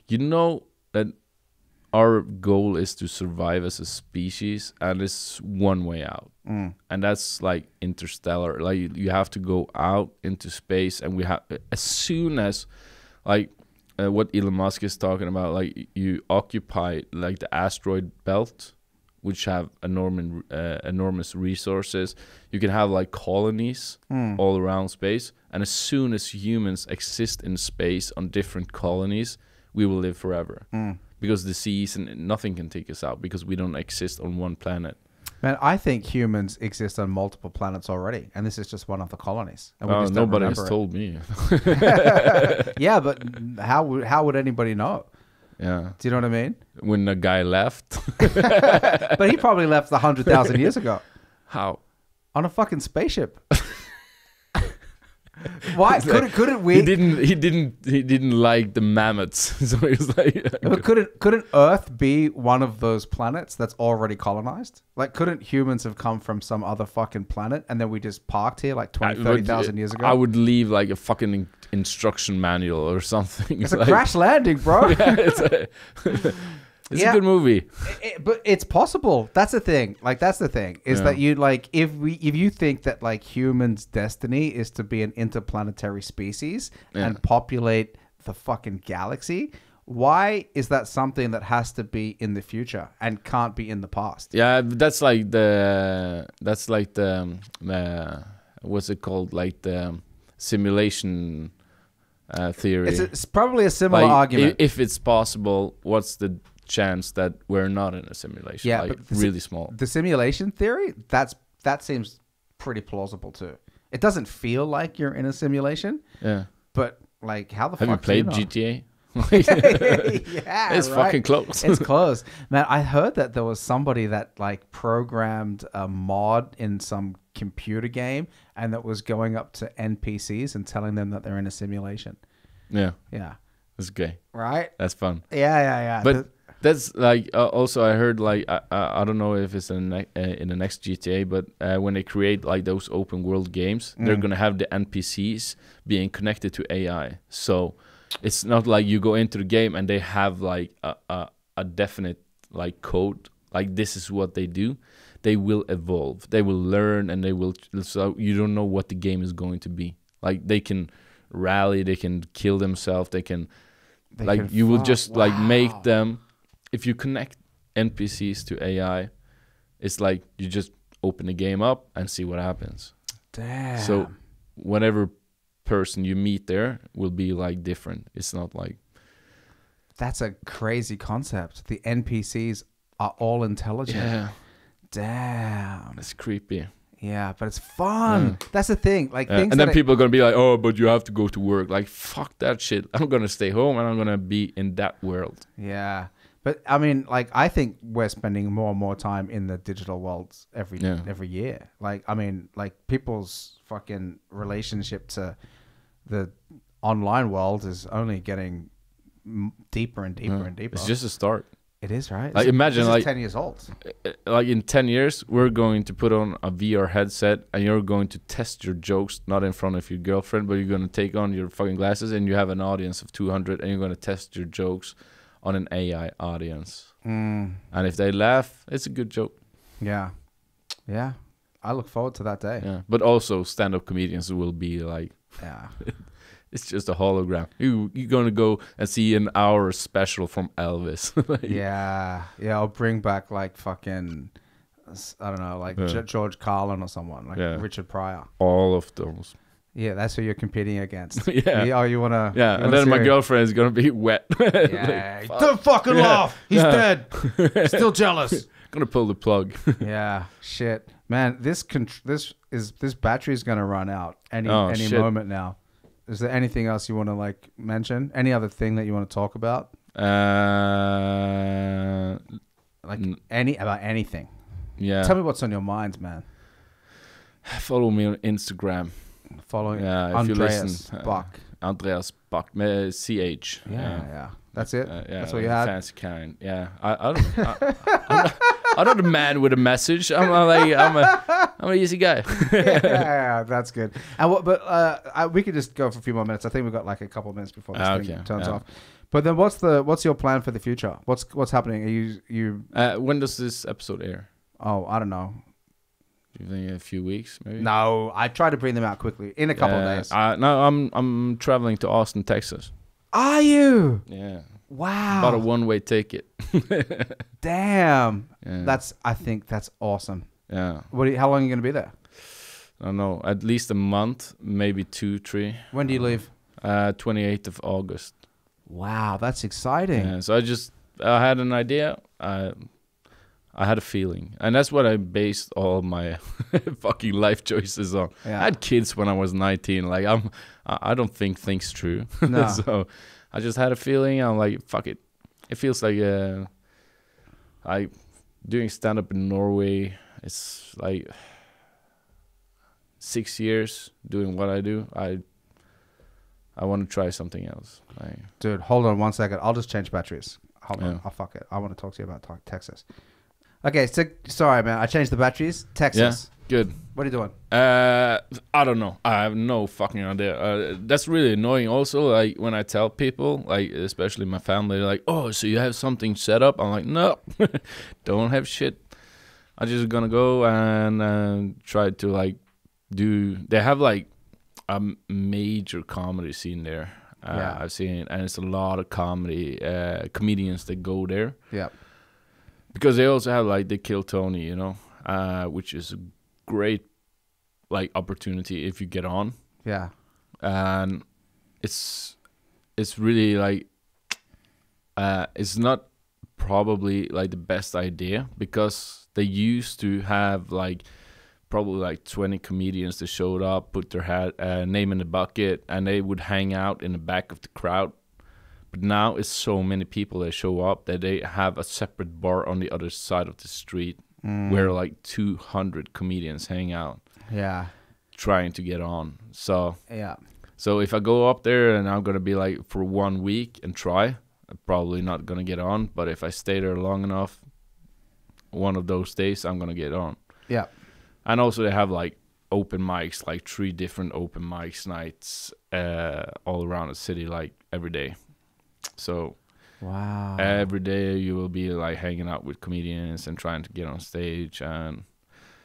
that our goal is to survive as a species, and it's one way out. And that's like interstellar. Like, you have to go out into space, and we have, as soon as like what Elon Musk is talking about, like, you occupy like the asteroid belt, which have enormous resources. You can have like colonies all around space, and as soon as humans exist in space on different colonies, we will live forever. Because the seas and nothing can take us out, because we don't exist on one planet. Man, I think humans exist on multiple planets already, and this is just one of the colonies. And we just nobody has told me. Yeah, but how would anybody know? Yeah. Do you know what I mean? When a guy left. But he probably left 100,000 years ago. How? On a fucking spaceship. Why couldn't we? He didn't like the mammoths, so he was like. But couldn't Earth be one of those planets that's already colonized? Like, couldn't humans have come from some other fucking planet and then we just parked here like 30,000 years ago? I would leave like a fucking instruction manual or something. It's a crash landing, bro. Yeah, it's a good movie. But it's possible. That's the thing. Like, that's the thing is that you like if you think that like humans' destiny is to be an interplanetary species and populate the fucking galaxy, why is that something that has to be in the future and can't be in the past? Yeah, that's like the what's it called? Like the simulation theory. It's probably a similar argument. If it's possible, what's the chance that we're not in a simulation? Yeah, like but really small. The simulation theory, that seems pretty plausible too. It doesn't feel like you're in a simulation. Yeah. But like, how the fuck? Have you played GTA? Yeah, it's right? fucking close. It's close, man. I heard that there was somebody that like programmed a mod in some computer game and that was going up to NPCs and telling them that they're in a simulation. Yeah. That's gay, right? That's fun. Yeah. But that's like also I heard like I don't know if it's in the next GTA, but when they create like those open world games, they're gonna have the NPCs being connected to AI. So it's not like you go into the game and they have like a definite like code, like this is what they do. They will evolve, they will learn, and they will. So you don't know what the game is going to be. Like they can rally, they can kill themselves, they can. You will just like make them. If you connect NPCs to AI, it's like you just open the game up and see what happens. Damn. So whatever person you meet there will be like different. It's not like. That's a crazy concept. The NPCs are all intelligent. Yeah. Damn. It's creepy. Yeah, but it's fun. That's the thing. Like things and then people are gonna be like, "Oh, but you have to go to work." Like, fuck that shit. I'm gonna stay home and I'm gonna be in that world. Yeah, but I mean, like, I think we're spending more and more time in the digital worlds every year. Like, I mean, like people's fucking relationship to the online world is only getting deeper and deeper and deeper. It's just a start. It is, right? Like, imagine, this like is 10 years old. Like in 10 years, we're going to put on a VR headset and you're going to test your jokes, not in front of your girlfriend, but you're going to take on your fucking glasses and you have an audience of 200 and you're going to test your jokes on an AI audience. And if they laugh, it's a good joke. Yeah. Yeah. I look forward to that day. Yeah. But also stand-up comedians will be like... Yeah. It's just a hologram. You're going to go and see an hour special from Elvis. Like, yeah. I'll bring back like fucking, I don't know, like George Carlin or someone, like Richard Pryor. All of those. Yeah, that's who you're competing against. Yeah. You want to... Yeah, and then my girlfriend is going to be wet. Yeah. Like, don't fucking laugh. He's dead. Still jealous. Going to pull the plug. Yeah. Shit. Man, this battery is going to run out any moment now. Is there anything else you want to like mention? Any other thing that you want to talk about? Like about anything. Yeah. Tell me what's on your mind, man. Follow me on Instagram. Following Andreas Bach. Andreas Bach. CH. Yeah. That's it. That's what you had. Fancy kind. Yeah. I'm not a man with a message. I'm an easy guy. Yeah, that's good. And we could just go for a few more minutes. I think we've got like a couple of minutes before this thing turns off. But then what's your plan for the future? What's happening? Are you when does this episode air? Oh, I don't know. Do you think a few weeks maybe? No, I try to bring them out quickly in a couple of days. No, I'm traveling to Austin, Texas. Are you? Yeah. Wow. Bought a one-way ticket. Damn. Yeah. I think that's awesome. Yeah. How long are you going to be there? I don't know. At least a month, maybe 2, 3. When do you leave? 28th of August. Wow, that's exciting. Yeah, so I had an idea. I had a feeling. And that's what I based all my fucking life choices on. Yeah. I had kids when I was 19. Like I don't think things through. No. So I just had a feeling. I'm like, fuck it. it feels like I doing stand up in Norway. It's like 6 years doing what I do. I want to try something else. Dude, hold on 1 second. I'll just change batteries. Hold on. Yeah. I'll fuck it. I want to talk to you about Texas. Okay, so sorry, man. I changed the batteries. Texas. Yeah, good. What are you doing? I don't know. I have no fucking idea. That's really annoying. Also, like when I tell people, like especially my family, they're like, "Oh, so you have something set up?" I'm like, "No, don't have shit. I'm just gonna go and try to like do." They have like a major comedy scene there. Yeah. I've seen it, and it's a lot of comedians that go there. Yeah. Because they also have like the Kill Tony, you know, which is a great like opportunity if you get on. Yeah. And it's really like it's not probably like the best idea, because they used to have like probably like 20 comedians that showed up, put their name in the bucket, and they would hang out in the back of the crowd. But now it's so many people that show up that they have a separate bar on the other side of the street where like 200 comedians hang out. Yeah. Trying to get on. So yeah. So if I go up there and I'm gonna be like for 1 week and try, I'm probably not gonna get on. But if I stay there long enough, one of those days I'm gonna get on. Yeah. And also they have like open mics, like 3 different open mics nights all around the city, like every day. So wow, every day you will be like hanging out with comedians and trying to get on stage, and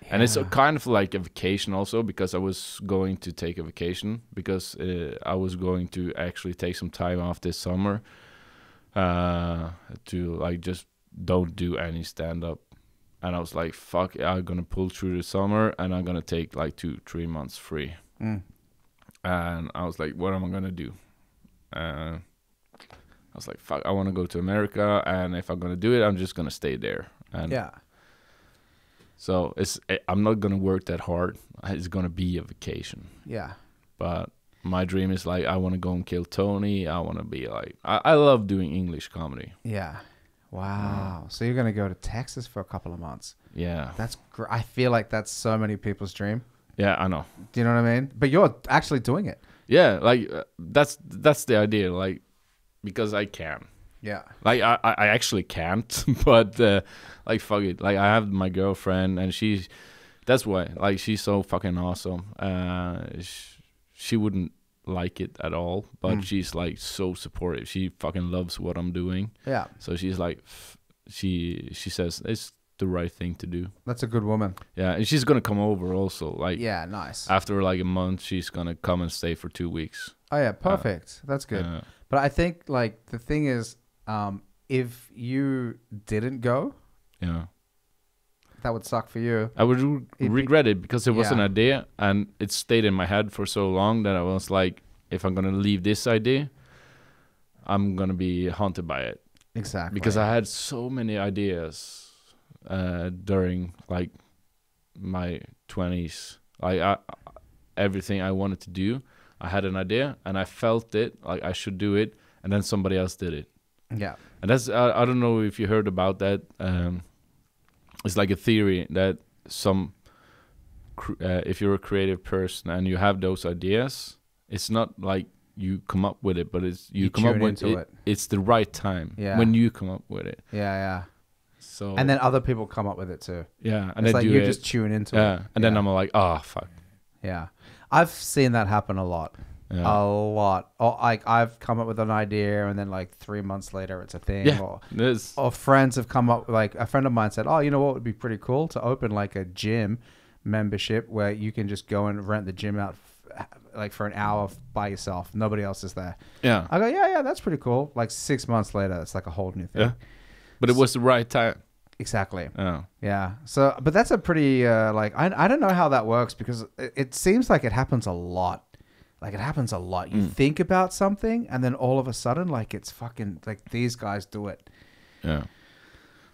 it's a kind of like a vacation also, because I was going to take a vacation, because I was going to actually take some time off this summer to like just don't do any stand up. And I was like, fuck, I'm gonna pull through the summer and I'm gonna take like 2-3 months free. And I was like, what am I gonna do? I was like, fuck, I want to go to America, and if I'm going to do it, I'm just going to stay there. And yeah. So I'm not going to work that hard. It's going to be a vacation. Yeah. But my dream is like, I want to go and Kill Tony. I want to be like, I love doing English comedy. Yeah. Wow. So you're going to go to Texas for a couple of months. Yeah. That's I feel like that's so many people's dream. Yeah, I know. Do you know what I mean? But you're actually doing it. Yeah, like that's the idea. Like, because I can. Yeah. Like I actually can't, but like fuck it. Like I have my girlfriend, and that's why. Like she's so fucking awesome. She wouldn't like it at all, but she's like so supportive. She fucking loves what I'm doing. Yeah. So she's like, she says it's the right thing to do. That's a good woman. Yeah, and she's gonna come over also. Like yeah, nice. After like a month, she's gonna come and stay for 2 weeks. Oh yeah, perfect. That's good. But I think like the thing is, if you didn't go, yeah, that would suck for you. I would regret it, because it was an yeah. idea and it stayed in my head for so long that I was like, if I'm gonna leave this idea, I'm gonna be haunted by it. Exactly. Because I had so many ideas during like my 20s, like everything I wanted to do. I had an idea and I felt it, like I should do it, and then somebody else did it. Yeah. And that's, I don't know if you heard about that. It's like a theory that if you're a creative person and you have those ideas, it's not like you come up with it, but it's you come up with it. It's the right time when you come up with it. Yeah, yeah. So and then other people come up with it too. Yeah, and it's then like you just tune into it. And then I'm like, oh fuck. Yeah, I've seen that happen a lot. Yeah. A lot. Or like I've come up with an idea, and then like 3 months later, it's a thing. Yeah, or friends have come up. Like a friend of mine said, "Oh, you know what would be pretty cool to open like a gym membership where you can just go and rent the gym out like for an hour by yourself. Nobody else is there." Yeah. I go, yeah, that's pretty cool. Like 6 months later, it's like a whole new thing. Yeah. But it was the right time. Exactly. Oh. Yeah. So, but that's a pretty like I don't know how that works, because it seems like it happens a lot. Like it happens a lot. You think about something, and then all of a sudden, like it's fucking like these guys do it. Yeah.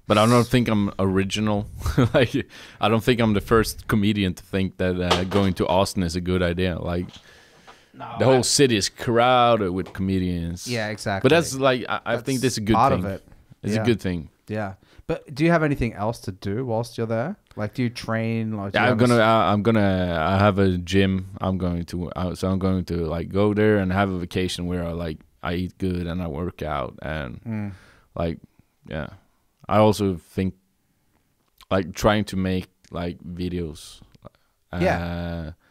But I don't think I'm original. Like I don't think I'm the first comedian to think that going to Austin is a good idea. Like the whole city is crowded with comedians. Yeah, exactly. But that's like I think this is a good part thing. of it. It's a good thing. Yeah. But do you have anything else to do whilst you're there? Like, do you train? Like, Yeah, I have a gym. I'm going to like go there and have a vacation where I eat good and I work out and like, yeah. I also think like trying to make like videos.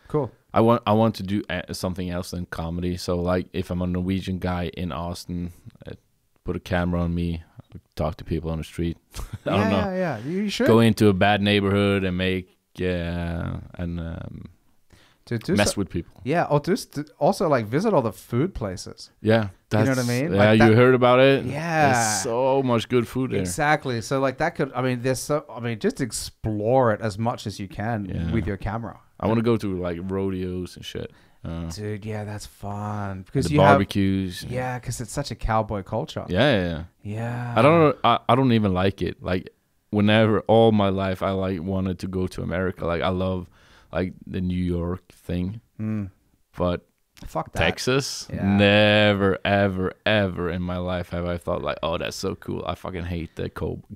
Cool. I want to do something else than comedy. So like if I'm a Norwegian guy in Austin, put a camera on me, talk to people on the street. I don't know. Yeah. You should go into a bad neighborhood and make mess with people. Yeah, or just also like visit all the food places. Yeah, you know what I mean? Yeah, like you heard about it. Yeah, there's so much good food there. Exactly. So like that could. I mean, just explore it as much as you can with your camera. I want to go to like rodeos and shit. Dude, yeah, that's fun because the barbecues. Yeah, because it's such a cowboy culture. Yeah. I don't know. I don't even like it. Like whenever all my life, I like wanted to go to America. Like I love like the New York thing, but fuck that. Texas, never, ever, ever in my life have I thought like, oh, that's so cool. I fucking hate the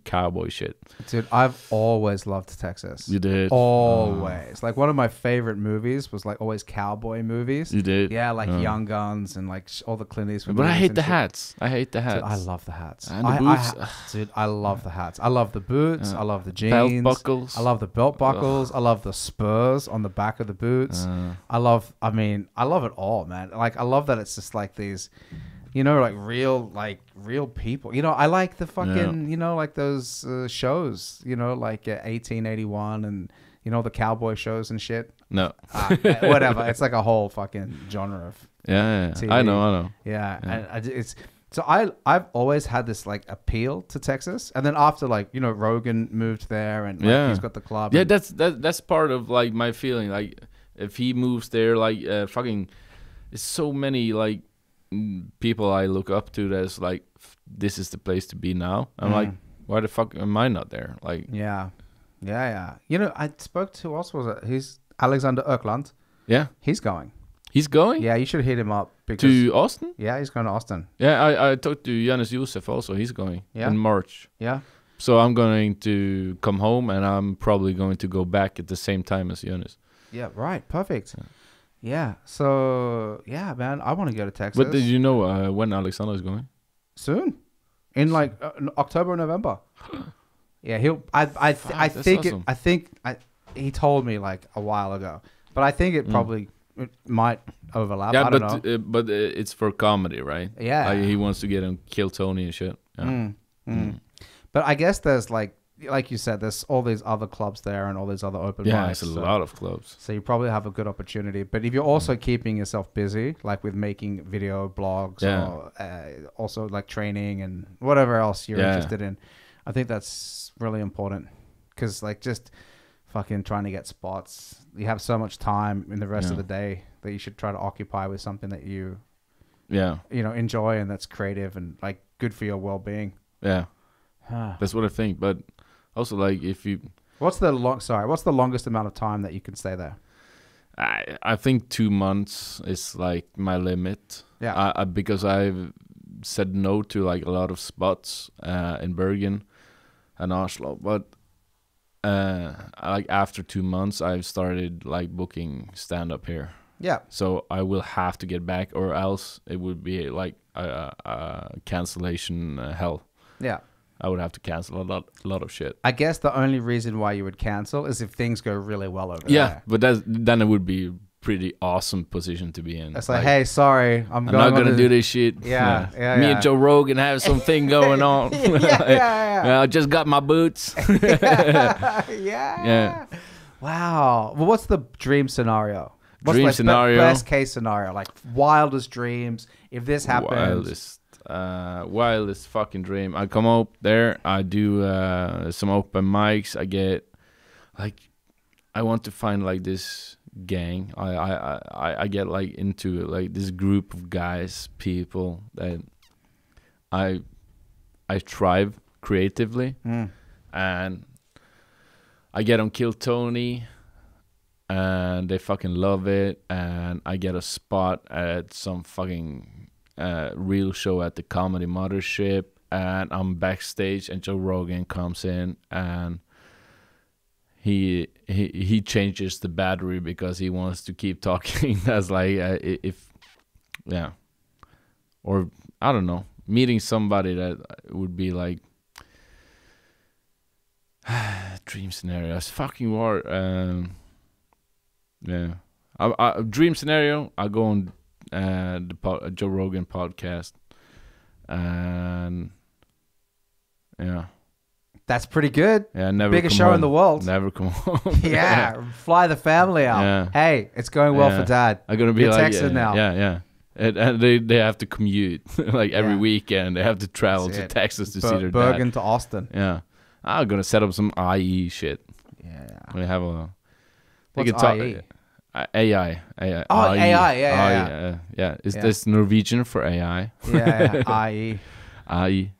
cowboy shit. Dude, I've always loved Texas. You did? Always. Like one of my favorite movies was like always cowboy movies. You did? Yeah, like Young Guns and like all the Clint Eastwood But I hate the shit. hats. I hate the hats. Dude, I love the hats. And the boots. Dude, I love the hats. I love the boots. I love the jeans. Belt buckles. I love the belt buckles. I love the spurs on the back of the boots. I love it all, man. Like I love that it's just like these, you know, like real people. You know, I like the fucking, you know, like those shows, you know, like 1881 and, you know, the cowboy shows and shit. No. Whatever. It's like a whole fucking genre of TV. I know. Yeah. And I've always had this like appeal to Texas. And then after like, you know, Rogan moved there and like, he's got the club. Yeah, that's part of like my feeling. Like if he moves there, like fucking... It's so many like people I look up to that's like this is the place to be now. I'm like, why the fuck am I not there? Like, yeah. You know, I spoke to was it? He's Alexander Ökland. Yeah, he's going. He's going. Yeah, you should hit him up to Austin. Yeah, he's going to Austin. Yeah, I talked to Jonas Josef also. He's going in March. Yeah. So I'm going to come home and I'm probably going to go back at the same time as Jonas. Yeah. Right. Perfect. Yeah. So yeah, man, I want to go to Texas. But did you know when Alexander is going? Soon, in like October, November. Yeah, he'll. I think. Awesome. He told me like a while ago, but I think it probably might overlap. Yeah, I don't know. But it's for comedy, right? Yeah. Like he wants to get him kill Tony and shit. Yeah. But I guess there's like you said, there's all these other clubs there and all these other open mics. Yeah, it's a lot of clubs. So you probably have a good opportunity. But if you're also keeping yourself busy, like with making video blogs or also like training and whatever else you're interested in, I think that's really important. Because like just fucking trying to get spots, you have so much time in the rest of the day that you should try to occupy with something that you enjoy and that's creative and like good for your well-being. Yeah. That's what I think. But also, like, if you... What's the longest amount of time that you can stay there? I think 2 months is, like, my limit. Yeah. Because I've said no to, like, a lot of spots in Bergen and Oslo. But, like, after 2 months, I've started, like, booking stand-up here. Yeah. So I will have to get back, or else it would be, like, a cancellation hell. Yeah. I would have to cancel a lot of shit. I guess the only reason why you would cancel is if things go really well over there. Yeah, but then it would be a pretty awesome position to be in. It's like, hey, sorry, I'm not gonna do this shit. Yeah. Me and Joe Rogan have something going on. I just got my boots. Yeah. Wow. Well, what's the dream scenario? What's dream like scenario? Best case scenario, like wildest dreams. If this happens. Wildest fucking dream. I come up there, I do some open mics. I get like, I want to find like this gang. I get like into like this group of guys, people that I thrive creatively, and I get on Kill Tony, and they fucking love it, and I get a spot at some fucking real show at the Comedy Mothership, and I'm backstage, and Joe Rogan comes in, and he changes the battery because he wants to keep talking. That's like or I don't know, meeting somebody that would be like dream scenarios, fucking war. I dream scenario. I go on the Joe Rogan podcast, and that's pretty good. Yeah, never biggest come show home. in the world. Never come home. Yeah, fly the family out. Yeah. Hey, it's going well for Dad. I'm gonna be You're like Texas now. Yeah. And they have to commute like every weekend. They have to travel to Texas to see their Bergen dad. to Austin. Yeah, I'm gonna set up some IE shit. Yeah, we have a. What's IE? AI. Oh, IE. AI. Yeah. Is this Norwegian for AI? Yeah, IE. IE.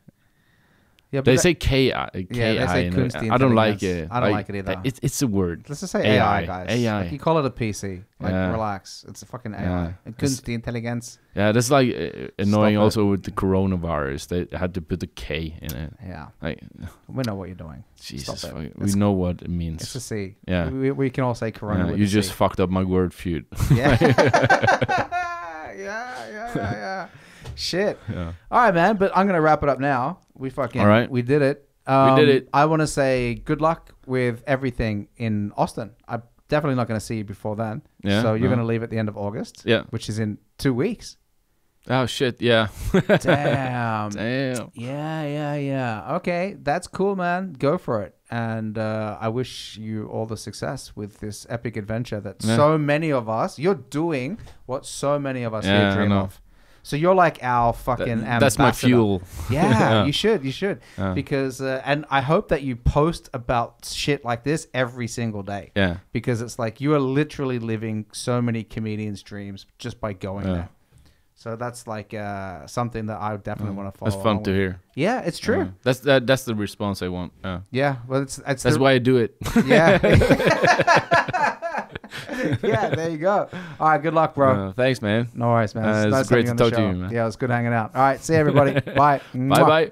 Yeah, but they say KI. Yeah, they say I don't like it. I don't like it either. It's a word. Let's just say AI, guys. AI. Like, you call it a PC. Like, relax. It's a fucking AI. Yeah. Kunstig intelligens. Yeah, that's like annoying also with the coronavirus. They had to put a K in it. Yeah. Like, we know what you're doing. Jesus, we know what it means. It's a C. Yeah. We can all say corona. Yeah, you just fucked up my word feud. Yeah. yeah. Shit. Yeah. All right, man. But I'm gonna wrap it up now. We fucking. All right. We did it. We did it. I want to say good luck with everything in Austin. I'm definitely not going to see you before then. Yeah. So you're going to leave at the end of August. Yeah. Which is in 2 weeks. Oh shit! Yeah. Damn. Damn. Yeah. Okay, that's cool, man. Go for it. And I wish you all the success with this epic adventure that so many of us. You're doing what so many of us here dream of. So you're like our fucking ambassador. That's my fuel. Yeah, you should. Because, and I hope that you post about shit like this every single day. Yeah. Because it's like you are literally living so many comedians' dreams just by going there. So that's like something that I definitely want to follow. That's fun to hear. Yeah, it's true. That's the response I want. Yeah, well, that's why I do it. Yeah. Yeah, there you go. All right, good luck, bro. Thanks, man. No worries, man. It's great to talk to you, man. Yeah, it was good hanging out. All right, see you, everybody. Bye. Bye.